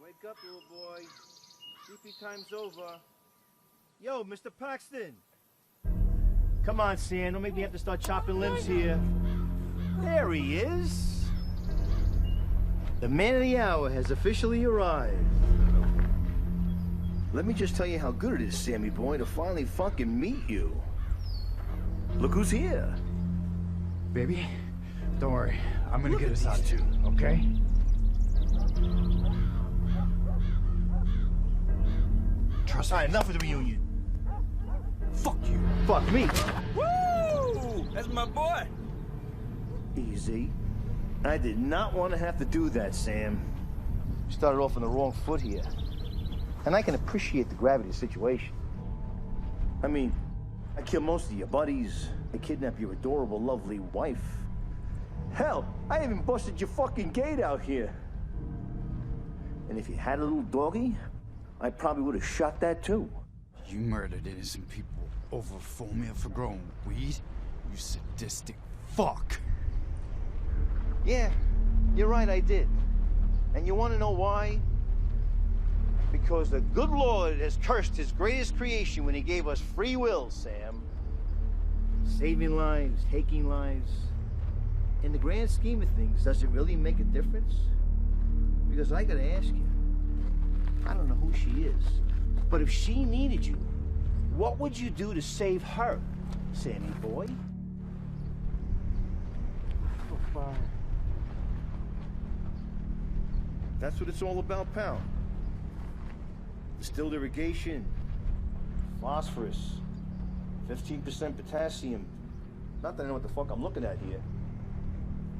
Speaker 17: Wake up, little boy. Sleepy time's over. Yo, Mr. Paxton. Come on, Sam. Don't make me have to start chopping limbs here. There he is.
Speaker 3: The man of the hour has officially arrived. Let me just tell you how good it is, Sammy boy, to finally fucking meet you. Look who's here.
Speaker 20: Baby, don't worry. I'm gonna get us out too, okay?
Speaker 3: Trust me. All right, enough of the reunion. Fuck you. Fuck me.
Speaker 9: Woo! That's my boy.
Speaker 3: Easy. I did not want to have to do that, Sam. You started off on the wrong foot here. And I can appreciate the gravity of the situation. I mean, I killed most of your buddies. I kidnapped your adorable, lovely wife. Hell, I even busted your fucking gate out here. And if you had a little doggy, I probably would have shot that too.
Speaker 2: You murdered innocent people over formula for growing weed? You sadistic fuck.
Speaker 3: Yeah, you're right, I did. And you want to know why? Because the good Lord has cursed his greatest creation when he gave us free will, Sam. Saving lives, taking lives. In the grand scheme of things, does it really make a difference? Because I gotta ask you, I don't know who she is, but if she needed you, what would you do to save her, Sammy boy? That's what it's all about, pal. Distilled irrigation, phosphorus, 15% potassium. Not that I know what the fuck I'm looking at here.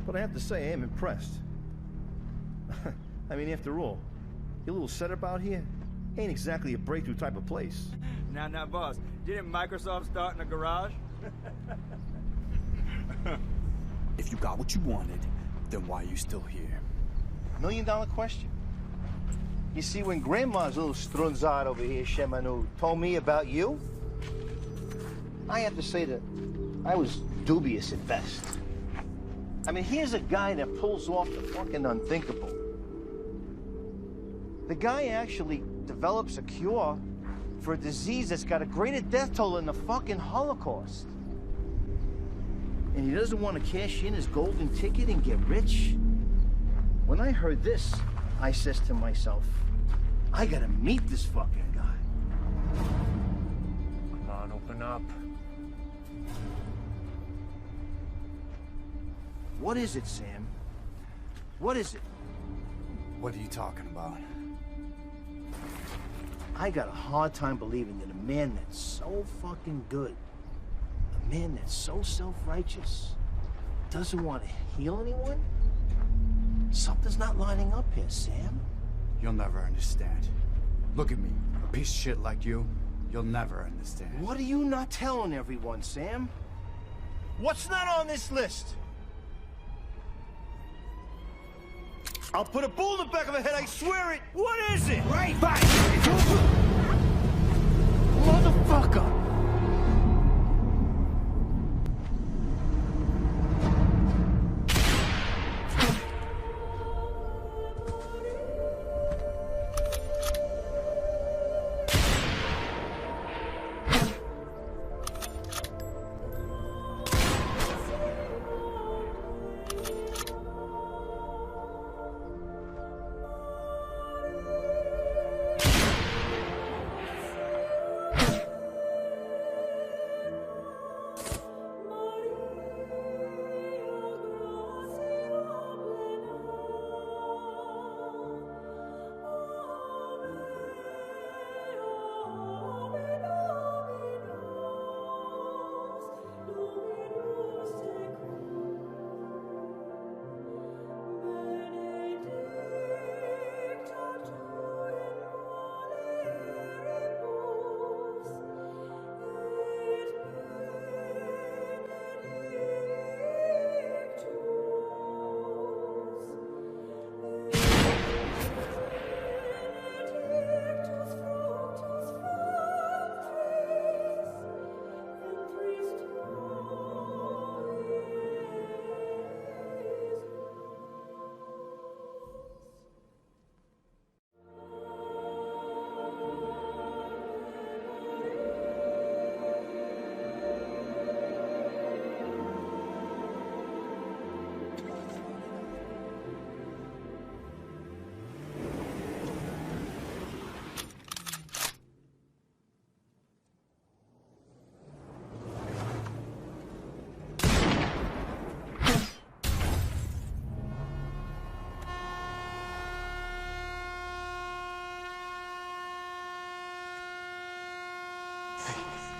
Speaker 3: But I have to say, I am impressed. I mean, after all, your little setup out here ain't exactly a breakthrough type of place.
Speaker 9: Now, boss, didn't Microsoft start in a garage?
Speaker 2: If you got what you wanted, then why are you still here?
Speaker 3: $1 million question. You see, when Grandma's little strunzad over here, Shemanu, told me about you, I have to say that I was dubious at best. I mean, here's a guy that pulls off the fucking unthinkable. The guy actually develops a cure for a disease that's got a greater death toll than the fucking Holocaust. And he doesn't want to cash in his golden ticket and get rich? When I heard this, I says to myself, I gotta meet this fucking guy.
Speaker 20: Come on, open up.
Speaker 3: What is it, Sam? What is it?
Speaker 2: What are you talking about?
Speaker 3: I got a hard time believing that a man that's so fucking good, a man that's so self-righteous, doesn't want to heal anyone? Something's not lining up here, Sam.
Speaker 2: You'll never understand. Look at me, a piece of shit like you. You'll never understand.
Speaker 3: What are you not telling everyone, Sam? What's not on this list? I'll put a bull in the back of her head, I swear it! What is it? Right back! Motherfucker!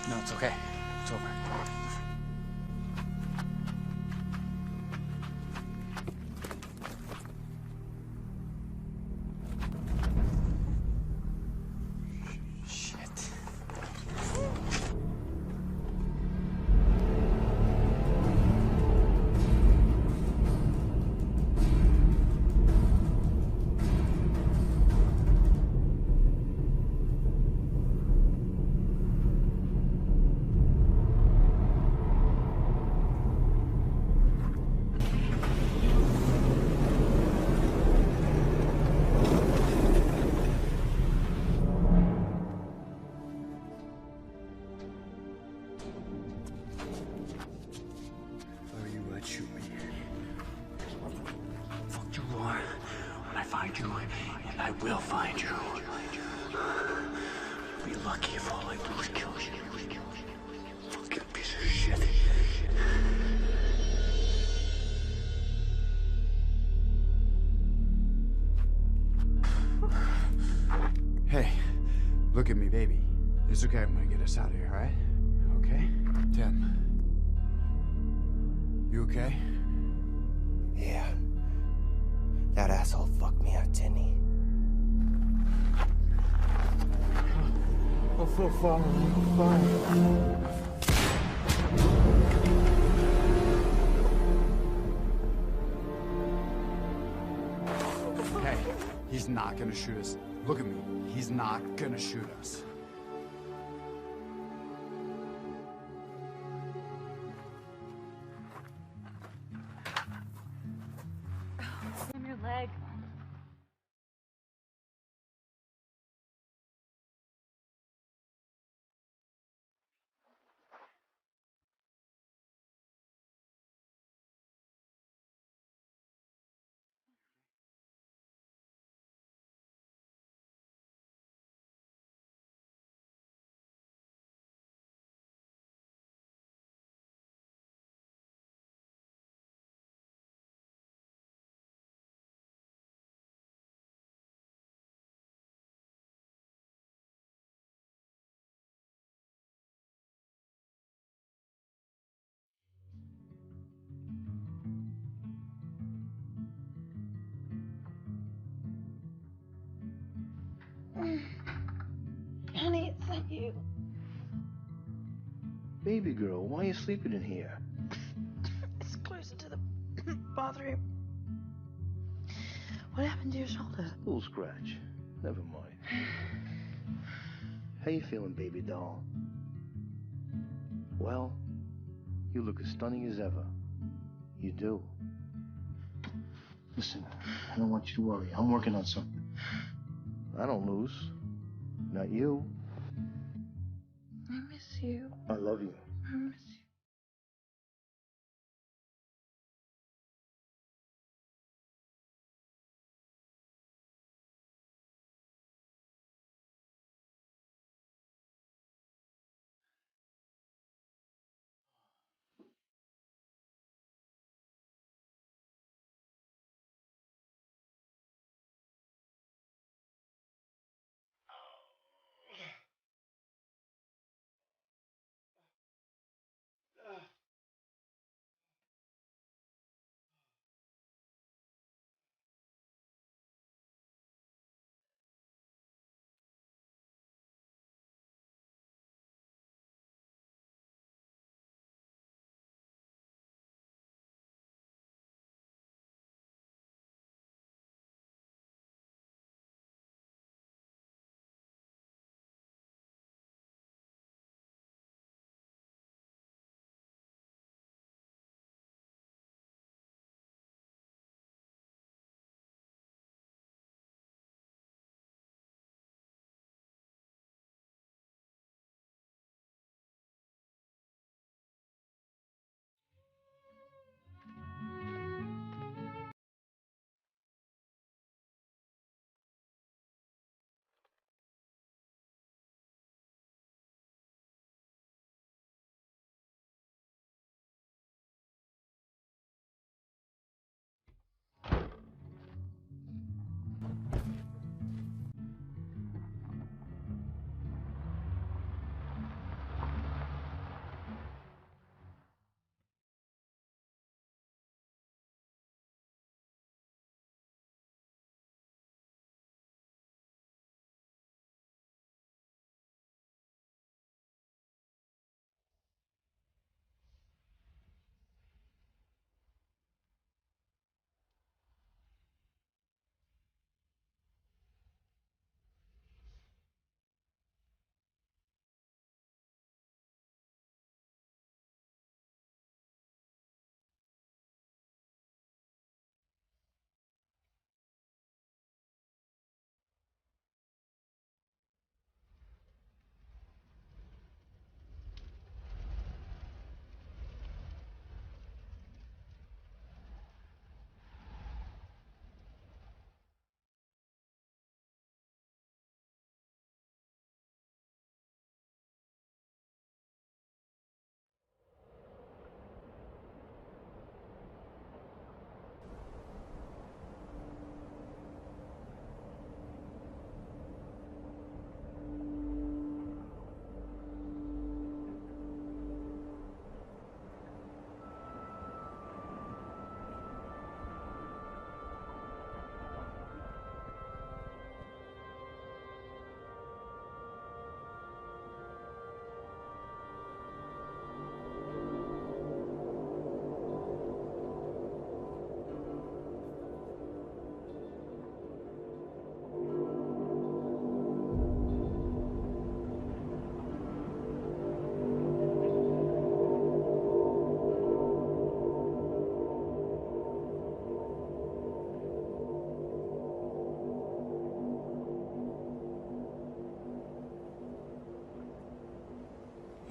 Speaker 2: No, it's okay. It's over. Hey, look at me, baby. It's okay, I'm gonna get us out of here, all right? Okay? Tim. You okay?
Speaker 5: Yeah. That asshole fucked me up, didn't he?
Speaker 3: I'm so sorry. I'm sorry.
Speaker 2: Hey, he's not gonna shoot us. Look at me. He's not gonna shoot us.
Speaker 6: Damn your leg.
Speaker 7: Honey, it's not you.
Speaker 3: Baby girl, why are you sleeping in here?
Speaker 7: It's closer to the bathroom. What happened to your shoulder?
Speaker 3: Little scratch. Never mind. How you feeling, baby doll? Well, you look as stunning as ever. You do. Listen, I don't want you to worry. I'm working on something. I don't lose. Not you.
Speaker 7: I miss you.
Speaker 3: I love you.
Speaker 7: I miss you.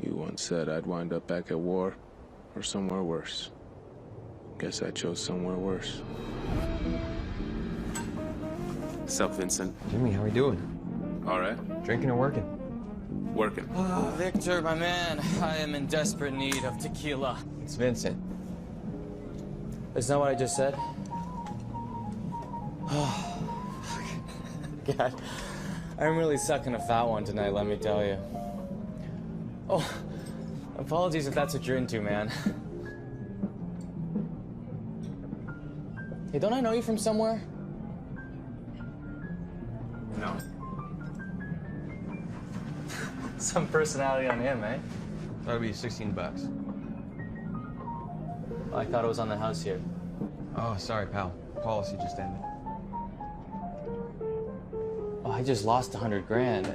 Speaker 4: You once said I'd wind up back at war or somewhere worse. Guess I chose somewhere worse. Sup, Vincent?
Speaker 21: Jimmy, how we doing?
Speaker 4: All right.
Speaker 21: Drinking or working?
Speaker 4: Working.
Speaker 10: Oh, Victor, my man, I am in desperate need of tequila.
Speaker 21: It's Vincent.
Speaker 10: Isn't that what I just said? Oh, God. I'm really sucking a fat one tonight, let me tell you. Oh, apologies if that's what you're into, man. Hey, don't I know you from somewhere?
Speaker 4: No.
Speaker 10: Some personality on him, eh?
Speaker 21: That'll be $16.
Speaker 10: Oh, I thought it was on the house here.
Speaker 21: Oh, sorry, pal. Policy just ended.
Speaker 10: Oh, I just lost 100 grand.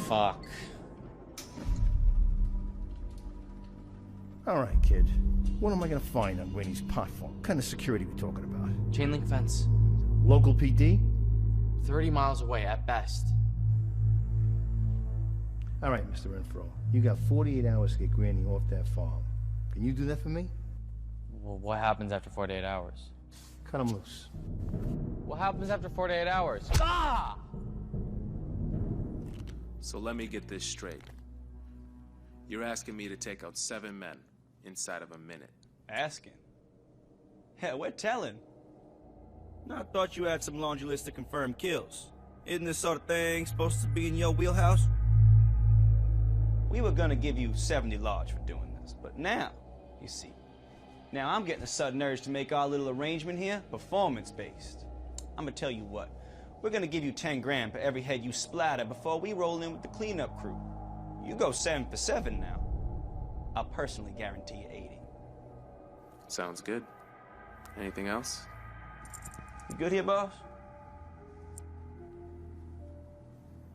Speaker 10: Fuck.
Speaker 17: All right, kid. What am I gonna find on Winnie's pot farm? What kind of security we talking about?
Speaker 10: Chain link fence.
Speaker 17: Local PD?
Speaker 10: 30 miles away at best.
Speaker 17: All right, Mr. Renfro. You got 48 hours to get Granny off that farm. Can you do that for me?
Speaker 10: Well, what happens after 48 hours?
Speaker 17: Cut him loose.
Speaker 10: What happens after 48 hours? Ah!
Speaker 4: So let me get this straight. You're asking me to take out 7 men inside of a minute.
Speaker 9: Asking? Hell, we're telling. No, I thought you had some laundry list of confirmed kills. Isn't this sort of thing supposed to be in your wheelhouse? We were gonna give you 70 large for doing this, but now, you see, now I'm getting a sudden urge to make our little arrangement here performance-based. I'm gonna tell you what, we're gonna give you 10 grand for every head you splatter before we roll in with the cleanup crew. You go 7 for 7 now. I'll personally guarantee you 80.
Speaker 4: Sounds good. Anything else?
Speaker 9: You good here, boss?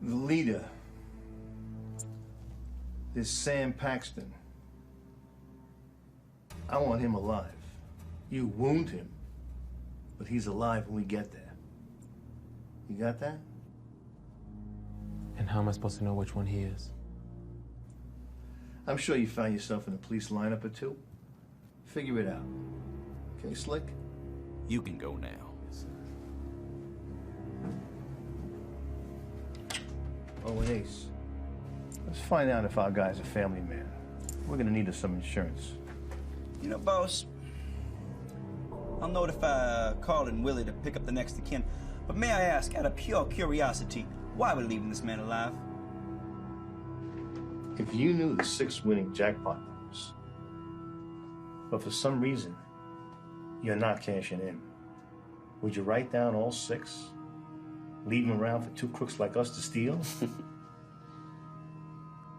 Speaker 17: The leader. This Sam Paxton. I want him alive. You wound him, but he's alive when we get there. You got that?
Speaker 4: And how am I supposed to know which one he is?
Speaker 17: I'm sure you found yourself in a police lineup or two. Figure it out. Okay, Slick?
Speaker 9: You can go now.
Speaker 17: Oh, and Ace. Let's find out if our guy's a family man. We're gonna need some insurance.
Speaker 9: You know, boss, I'll notify Carl and Willie to pick up the next of kin. But may I ask, out of pure curiosity, why we're leaving this man alive?
Speaker 17: If you knew the 6 winning jackpot numbers, but for some reason, you're not cashing in, would you write down all 6? Leave them around for 2 crooks like us to steal?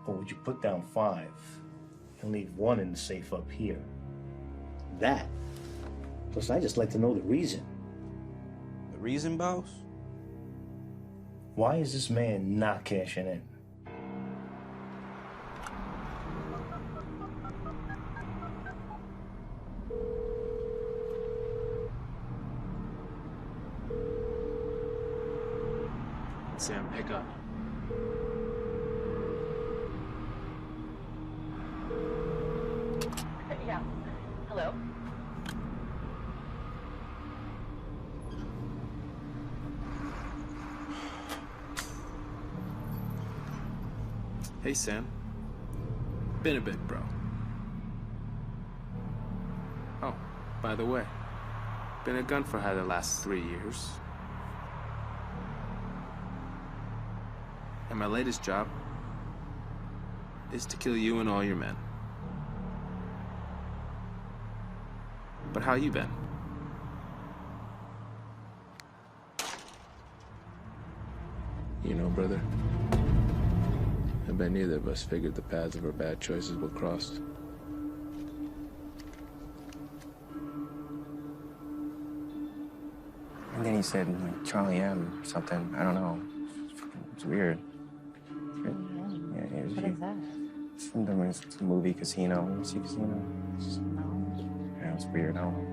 Speaker 17: Or would you put down 5 and leave 1 in the safe up here? That. Plus, I just like to know the reason.
Speaker 9: The reason, boss?
Speaker 17: Why is this man not cashing in?
Speaker 4: Sam, pick up.
Speaker 8: Yeah. Hello?
Speaker 4: Hey, Sam. Been a bit, bro. Oh, by the way, been a gun for hire the last 3 years. And my latest job is to kill you and all your men. But how you been? You know, brother, I bet neither of us figured the paths of our bad choices will cross.
Speaker 21: And then he said, like, Charlie M. something. I don't know. It's weird. Yeah, it was
Speaker 8: What is that?
Speaker 21: It's a movie, Casino. You see Casino? Yeah, it's weird. I don't know.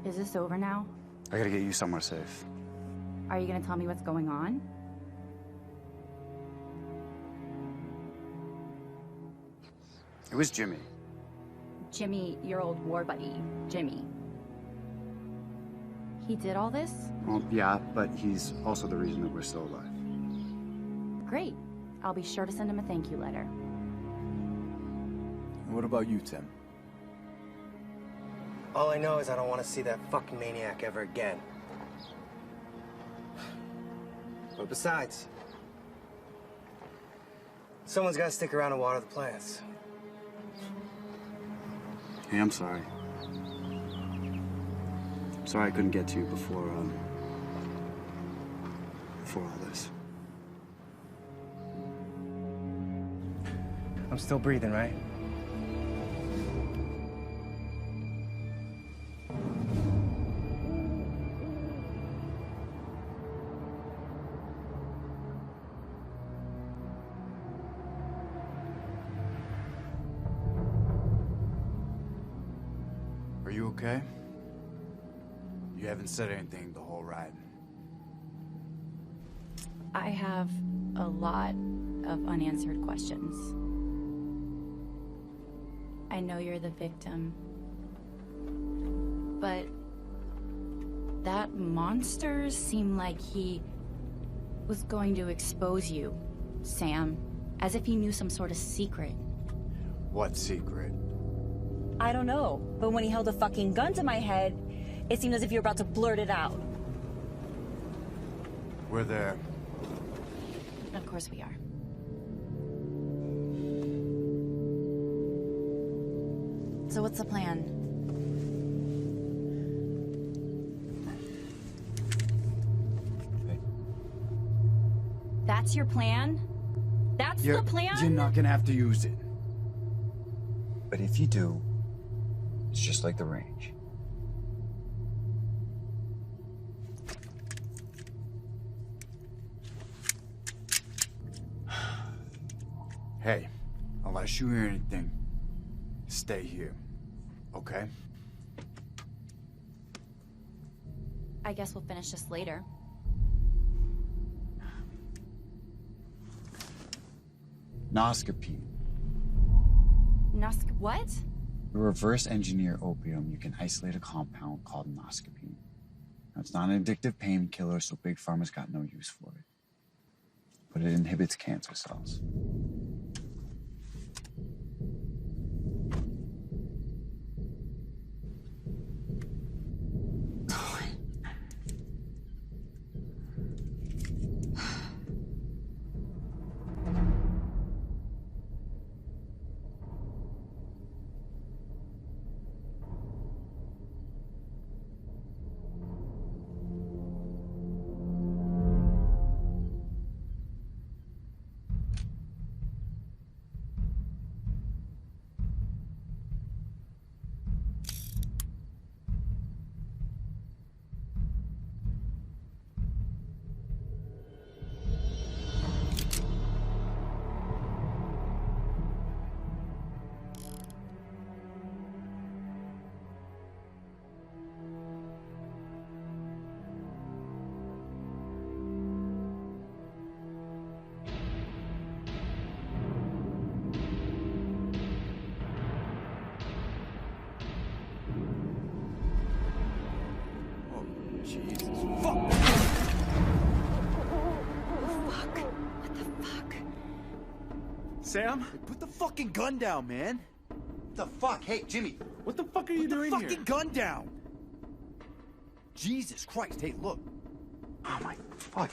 Speaker 6: Is this over now?
Speaker 2: I gotta get you somewhere safe.
Speaker 8: Are you gonna tell me what's going on?
Speaker 2: It was Jimmy.
Speaker 8: Jimmy, your old war buddy, Jimmy. He did all this?
Speaker 2: Well, yeah, but he's also the reason that we're still alive.
Speaker 8: Great. I'll be sure to send him a thank you letter.
Speaker 20: And what about you, Tim?
Speaker 5: All I know is I don't want to see that fucking maniac ever again. But besides, someone's got to stick around and water the plants.
Speaker 2: Hey, I'm sorry. I'm sorry I couldn't get to you before all this.
Speaker 5: I'm still breathing, right?
Speaker 2: Are you okay? You haven't said anything the whole ride.
Speaker 8: I have a lot of unanswered questions. I know you're the victim, but that monster seemed like he was going to expose you, Sam, as if he knew some sort of secret.
Speaker 2: What secret?
Speaker 11: I don't know, but when he held a fucking gun to my head, it seemed as if you were about to blurt it out.
Speaker 2: We're there.
Speaker 8: Of course we are. So what's the plan?
Speaker 2: Hey.
Speaker 8: That's your plan? That's the plan?
Speaker 2: You're not gonna have to use it.
Speaker 20: But if you do, it's just like the range.
Speaker 2: Hey, unless you hear anything, stay here, okay?
Speaker 8: I guess we'll finish this later.
Speaker 2: Noscopine.
Speaker 8: What?
Speaker 2: To reverse engineer opium, you can isolate a compound called noscopine. Now, it's not an addictive painkiller, so big pharma's got no use for it. But it inhibits cancer cells.
Speaker 17: Sam? Hey, put the fucking gun down, man.
Speaker 2: What the fuck? Hey, Jimmy.
Speaker 17: What the fuck are you doing here?
Speaker 2: Put the fucking gun down. Jesus Christ. Hey, look. Oh, my fuck.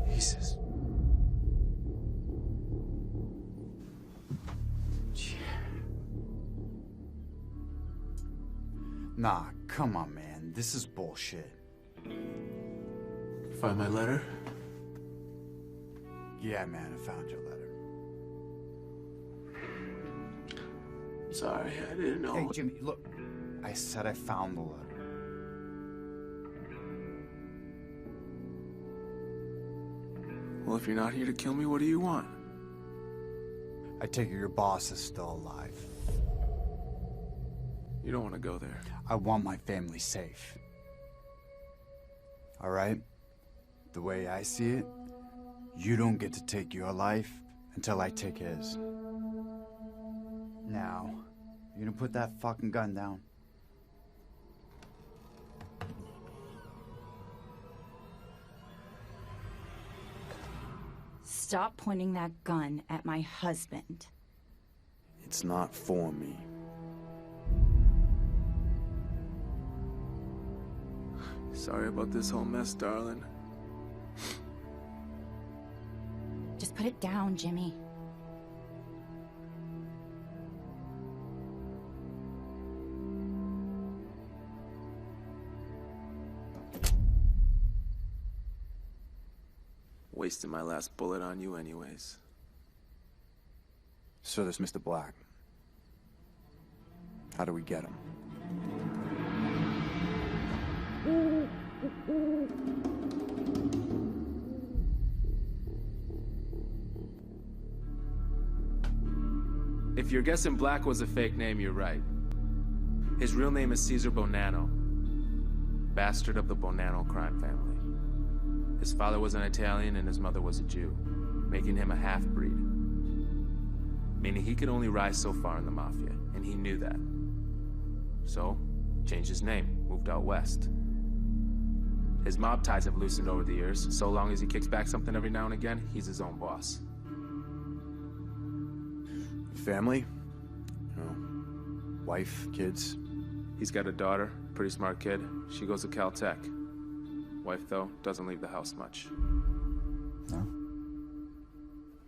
Speaker 2: Jesus. Nah, come on, man. This is bullshit.
Speaker 4: Find my letter?
Speaker 2: Yeah, man, I found your letter.
Speaker 4: Sorry, I didn't know.
Speaker 2: Hey, Jimmy, look. I said I found the letter.
Speaker 4: Well, if you're not here to kill me, what do you want?
Speaker 2: I take it your boss is still alive.
Speaker 4: You don't want to go there.
Speaker 2: I want my family safe. All right? The way I see it, you don't get to take your life until I take his. Now, you gonna put that fucking gun down?
Speaker 8: Stop pointing that gun at my husband.
Speaker 2: It's not for me.
Speaker 4: Sorry about this whole mess, darling.
Speaker 8: Just put it down, Jimmy.
Speaker 4: Wasted my last bullet on you anyways.
Speaker 2: So there's Mr. Black. How do we get him?
Speaker 4: If you're guessing Black was a fake name, you're right. His real name is Caesar Bonanno, bastard of the Bonanno crime family. His father was an Italian and his mother was a Jew, making him a half-breed. Meaning he could only rise so far in the Mafia, and he knew that. So, changed his name, moved out west. His mob ties have loosened over the years. So long as he kicks back something every now and again, he's his own boss.
Speaker 2: Family? You know, wife, kids?
Speaker 4: He's got a daughter, pretty smart kid. She goes to Caltech. Wife, though, doesn't leave the house much.
Speaker 2: No?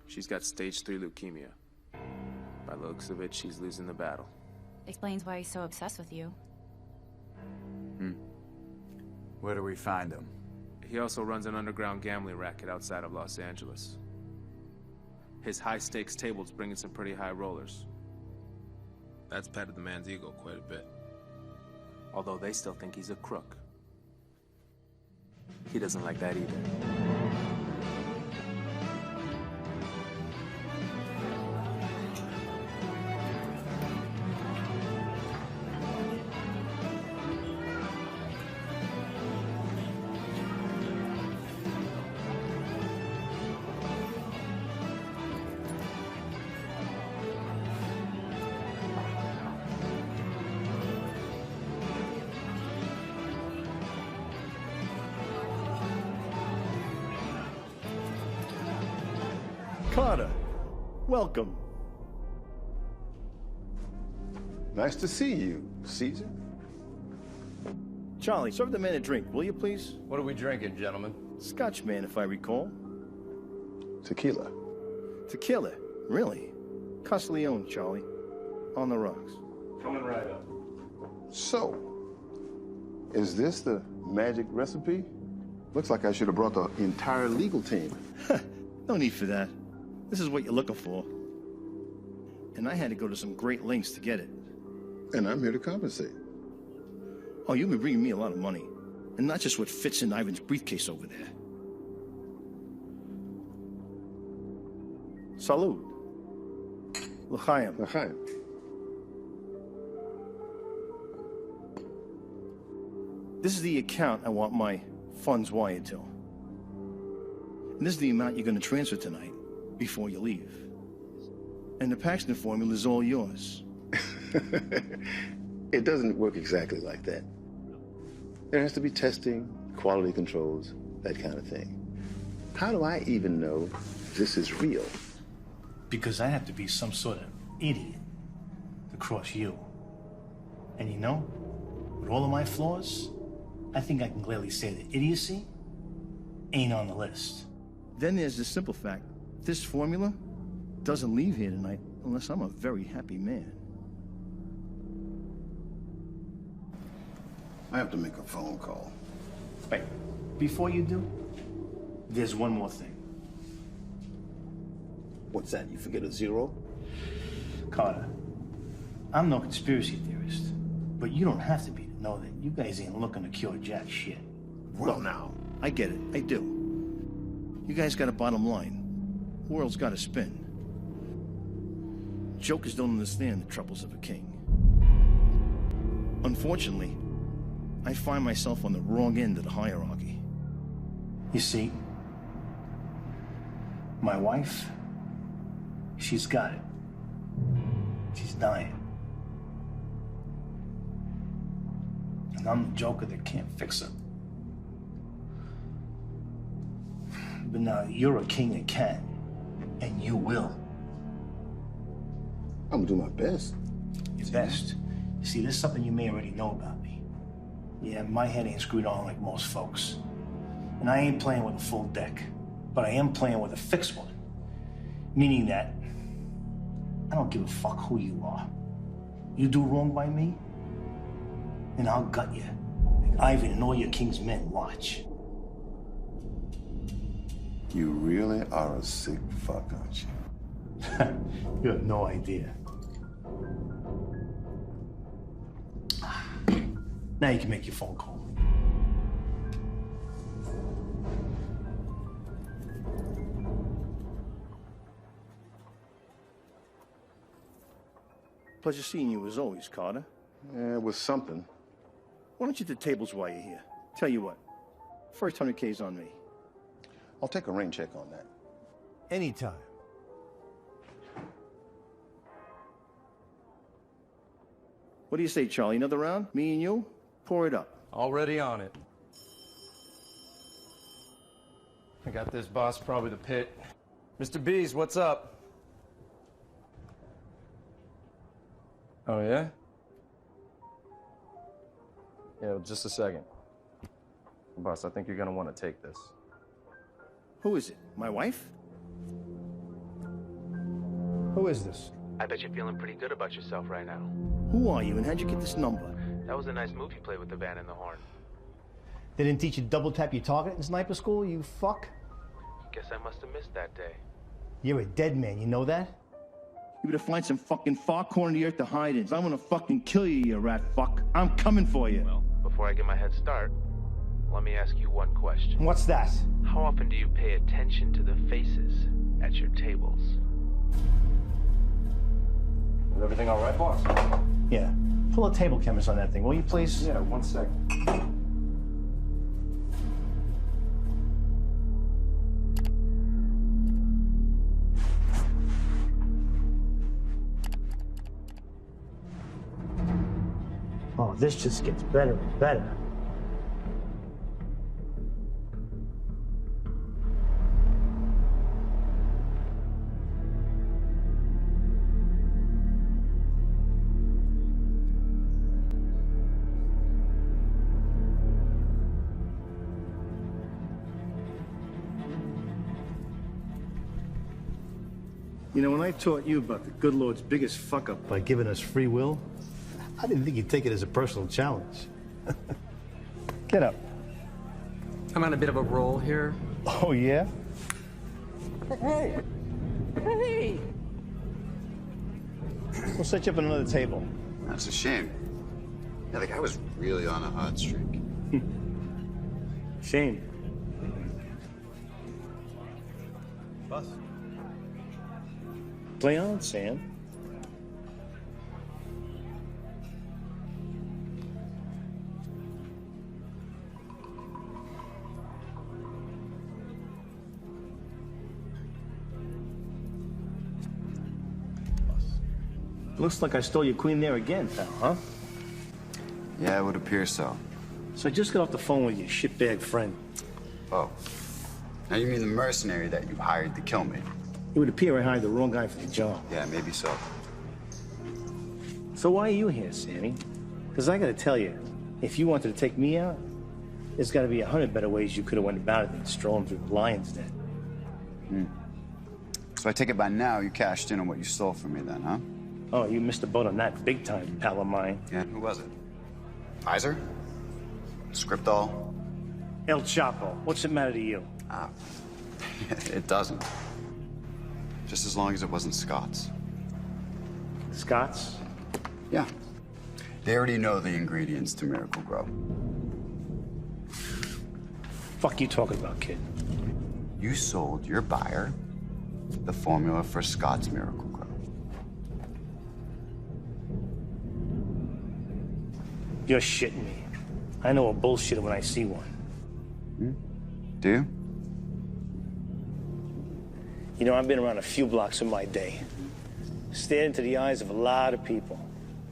Speaker 4: She's got stage 3 leukemia. By the looks of it, she's losing the battle.
Speaker 8: Explains why he's so obsessed with you.
Speaker 2: Where do we find him?
Speaker 4: He also runs an underground gambling racket outside of Los Angeles. His high-stakes tables bring in some pretty high rollers. That's patted the man's ego quite a bit. Although they still think he's a crook. He doesn't like that either.
Speaker 17: Carter, welcome.
Speaker 14: Nice to see you, Caesar.
Speaker 17: Charlie, serve the man a drink, will you please?
Speaker 14: What are we drinking, gentlemen?
Speaker 17: Scotch, man, if I recall.
Speaker 14: Tequila.
Speaker 17: Tequila? Really? Castiglione, Charlie. On the rocks.
Speaker 14: Coming right up. So, is this the magic recipe? Looks like I should have brought the entire legal team.
Speaker 17: No need for that. This is what you're looking for. And I had to go to some great lengths to get it.
Speaker 14: And I'm here to compensate.
Speaker 17: Oh, you've been bringing me a lot of money. And not just what fits in Ivan's briefcase over there. Salud. L'chaim.
Speaker 14: L'chaim.
Speaker 17: This is the account I want my funds wired to. And this is the amount you're going to transfer tonight, before you leave. And the Paxton formula is all yours.
Speaker 14: It doesn't work exactly like that. There has to be testing, quality controls, that kind of thing. How do I even know this is real?
Speaker 17: Because I have to be some sort of idiot to cross you. And you know, with all of my flaws, I think I can clearly say that idiocy ain't on the list. Then there's the simple fact. This formula doesn't leave here tonight unless I'm a very happy man.
Speaker 14: I have to make a phone call.
Speaker 17: Wait, before you do, there's one more thing.
Speaker 14: What's that? You forget a zero?
Speaker 17: Carter, I'm no conspiracy theorist, but you don't have to be to know that you guys ain't looking to cure jack shit.
Speaker 14: Well,
Speaker 17: Look,
Speaker 14: now.
Speaker 17: I get it, I do. You guys got a bottom line. The world's got to spin.
Speaker 3: Jokers don't understand the troubles of a king. Unfortunately, I find myself on the wrong end of the hierarchy. You see, my wife, she's got it. She's dying. And I'm the joker that can't fix her. But now you're a king that can, and you will.
Speaker 14: I'm gonna do my best.
Speaker 3: Your best. You see, there's something you may already know about me. Yeah, my head ain't screwed on like most folks. And I ain't playing with a full deck, but I am playing with a fixed one. Meaning that I don't give a fuck who you are. You do wrong by me, and I'll gut you. Like Ivan and all your king's men watch.
Speaker 14: You really are a sick fuck, aren't you?
Speaker 3: You have no idea. Now you can make your phone call. Pleasure seeing you as always, Carter.
Speaker 14: Yeah, it was something.
Speaker 3: Why don't you do tables while you're here? Tell you what, first 100K's on me.
Speaker 14: I'll take a rain check on that.
Speaker 3: Anytime. What do you say, Charlie? Another round? Me and you? Pour it up.
Speaker 13: Already on it. I got this, boss, probably the pit. Mr. B's, what's up? Oh, yeah? Yeah, well, just a second. Boss, I think you're gonna want to take this.
Speaker 3: Who is it? My wife? Who is this?
Speaker 4: I bet you're feeling pretty good about yourself right now.
Speaker 3: Who are you and how'd you get this number?
Speaker 4: That was a nice move you played with the van and the horn.
Speaker 3: They didn't teach you to double tap your target in sniper school, you fuck?
Speaker 4: Guess I must have missed that day.
Speaker 3: You're a dead man, you know that? You better find some fucking far corner of the earth to hide in. I'm gonna fucking kill you, you rat fuck. I'm coming for you.
Speaker 4: Well, before I get my head start, let me ask you one question.
Speaker 3: What's that?
Speaker 4: How often do you pay attention to the faces at your tables?
Speaker 13: Is everything all right, boss?
Speaker 3: Yeah. Pull a table chemist on that thing, will you please?
Speaker 13: Yeah, 1 second.
Speaker 3: Oh, this just gets better and better. You know, when I taught you about the good Lord's biggest fuck-up by giving us free will, I didn't think you'd take it as a personal challenge. Get up.
Speaker 10: I'm on a bit of a roll here.
Speaker 3: Oh, yeah?
Speaker 10: Hey! Hey!
Speaker 3: We'll set you up at another table.
Speaker 2: That's a shame. Yeah, the guy was really on a hot streak.
Speaker 3: Shame.
Speaker 13: Boss.
Speaker 3: Play on, Sam. Looks like I stole your queen there again, pal, huh?
Speaker 2: Yeah, it would appear so.
Speaker 3: So I just got off the phone with your shitbag friend.
Speaker 2: Oh. Now you mean the mercenary that you hired to kill me?
Speaker 3: It would appear I hired the wrong guy for the job.
Speaker 2: Yeah, maybe so.
Speaker 3: So why are you here, Sammy? Because I gotta tell you, if you wanted to take me out, there's gotta be 100 better ways you could have went about it than strolling through the lion's den.
Speaker 2: Hmm. So I take it by now you cashed in on what you stole from me then, huh?
Speaker 3: Oh, you missed the boat on that big time, pal of mine.
Speaker 2: Yeah, who was it? Pfizer? Scriptol?
Speaker 3: El Chapo. What's it matter to you?
Speaker 2: It doesn't. Just as long as it wasn't Scots.
Speaker 3: Scots?
Speaker 2: Yeah. They already know the ingredients to Miracle Grow.
Speaker 3: Fuck you talking about, kid?
Speaker 2: You sold your buyer the formula for Scott's Miracle Grow.
Speaker 17: You're shitting me. I know a bullshitter when I see one.
Speaker 2: Do you?
Speaker 17: You know, I've been around a few blocks in my day. Stared into the eyes of a lot of people.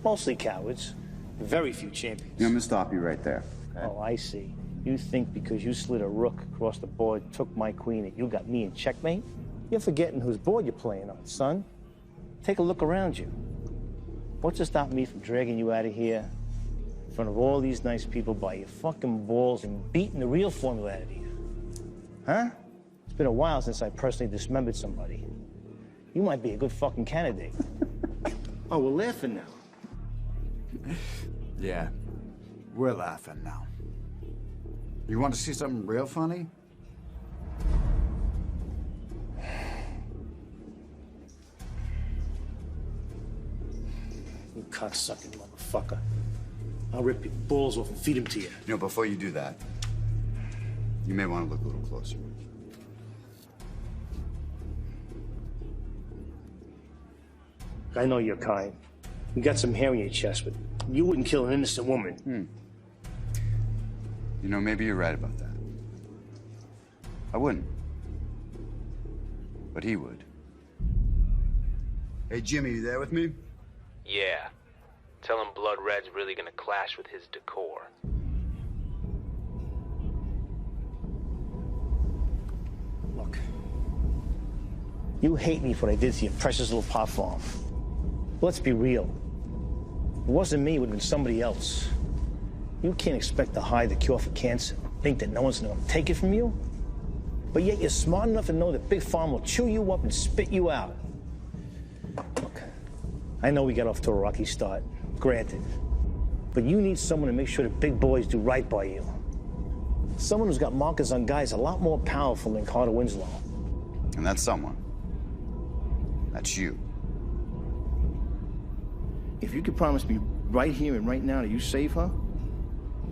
Speaker 17: Mostly cowards. Very few champions.
Speaker 2: I'm gonna stop you right there. Okay?
Speaker 17: Oh, I see. You think because you slid a rook across the board, took my queen, that you got me in checkmate? You're forgetting whose board you're playing on, son. Take a look around you. What's to stop me from dragging you out of here in front of all these nice people by your fucking balls and beating the real formula out of you? Huh? It's been a while since I personally dismembered somebody. You might be a good fucking candidate. Oh, we're laughing now.
Speaker 2: Yeah, we're laughing now. You want to see something real funny?
Speaker 17: You cocksucking motherfucker. I'll rip your balls off and feed them to you.
Speaker 2: You know, before you do that, you may want to look a little closer.
Speaker 17: I know you're kind. You got some hair in your chest, but you wouldn't kill an innocent woman.
Speaker 2: You know, maybe you're right about that. I wouldn't. But he would. Hey, Jimmy, you there with me?
Speaker 4: Yeah. Tell him Blood Red's really gonna clash with his decor.
Speaker 17: Look. You hate me for what I did to your precious little pot farm. Let's be real. If it wasn't me, it would have been somebody else. You can't expect to hide the cure for cancer. Think that no one's gonna take it from you? But yet you're smart enough to know that Big Farm will chew you up and spit you out. Look, I know we got off to a rocky start, granted. But you need someone to make sure the big boys do right by you. Someone who's got markers on guys a lot more powerful than Carter Winslow.
Speaker 2: And that's someone. That's you.
Speaker 17: If you could promise me right here and right now that you save her,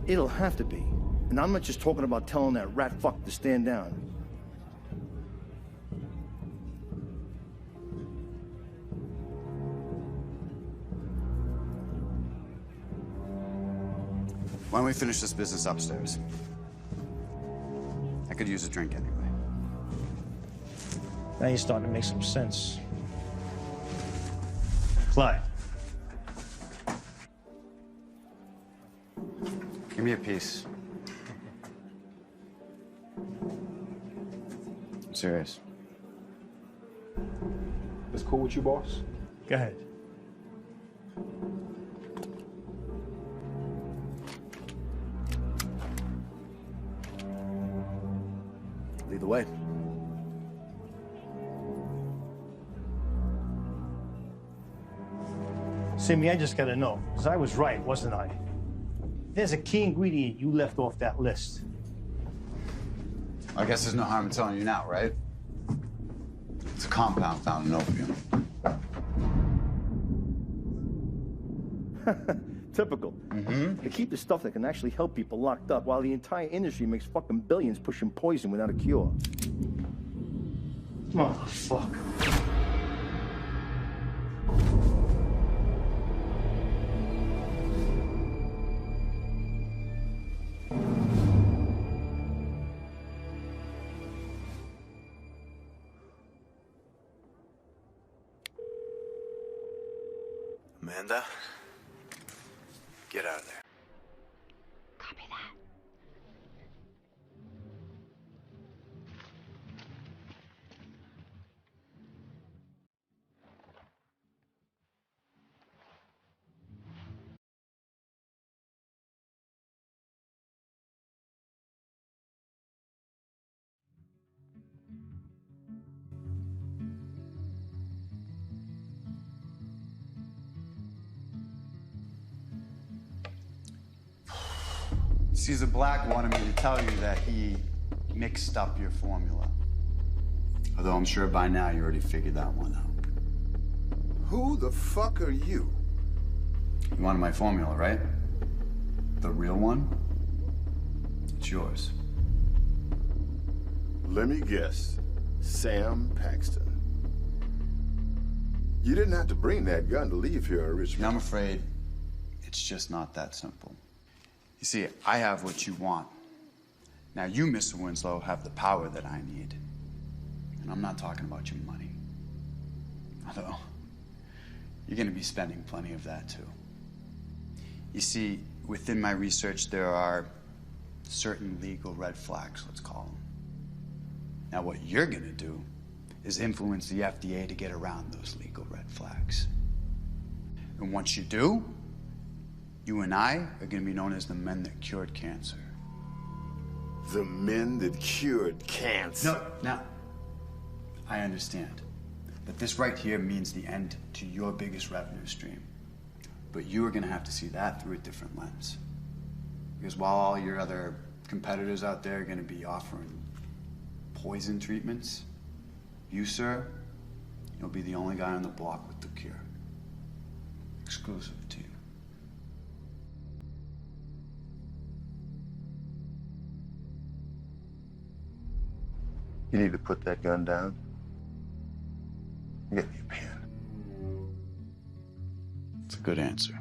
Speaker 17: it'll have to be. And I'm not just talking about telling that rat fuck to stand down.
Speaker 2: Why don't we finish this business upstairs? I could use a drink anyway.
Speaker 17: Now you're starting to make some sense. Clyde.
Speaker 2: Give me a piece. I'm serious.
Speaker 13: That's cool with you, boss?
Speaker 17: Go ahead.
Speaker 2: Lead the way.
Speaker 17: Sammy, I just gotta know, because I was right, wasn't I? There's a key ingredient you left off that list.
Speaker 2: I guess there's no harm in telling you now, right? It's a compound found in opium.
Speaker 17: Typical. They keep the stuff that can actually help people locked up while the entire industry makes fucking billions pushing poison without a cure. Motherfucker.
Speaker 2: Amanda? Get out of there.
Speaker 6: Copy that.
Speaker 2: Caesar Black wanted me to tell you that he mixed up your formula. Although I'm sure by now you already figured that one out.
Speaker 14: Who the fuck are you?
Speaker 2: You wanted my formula, right? The real one? It's yours.
Speaker 14: Let me guess. Sam Paxton. You didn't have to bring that gun to leave here, Richmond.
Speaker 2: I'm afraid it's just not that simple. You see, I have what you want. Now you, Mr. Winslow, have the power that I need. And I'm not talking about your money. Although, you're gonna be spending plenty of that too. You see, within my research, there are certain legal red flags, let's call them. Now what you're gonna do is influence the FDA to get around those legal red flags. And once you do, you and I are gonna be known as the men that cured cancer.
Speaker 14: The men that cured cancer?
Speaker 2: No, now, I understand. But this right here means the end to your biggest revenue stream. But you are gonna have to see that through a different lens. Because while all your other competitors out there are gonna be offering poison treatments, you, sir, you'll be the only guy on the block with the cure. Exclusive to you.
Speaker 14: You need to put that gun down. Get me a pen.
Speaker 2: It's a good answer.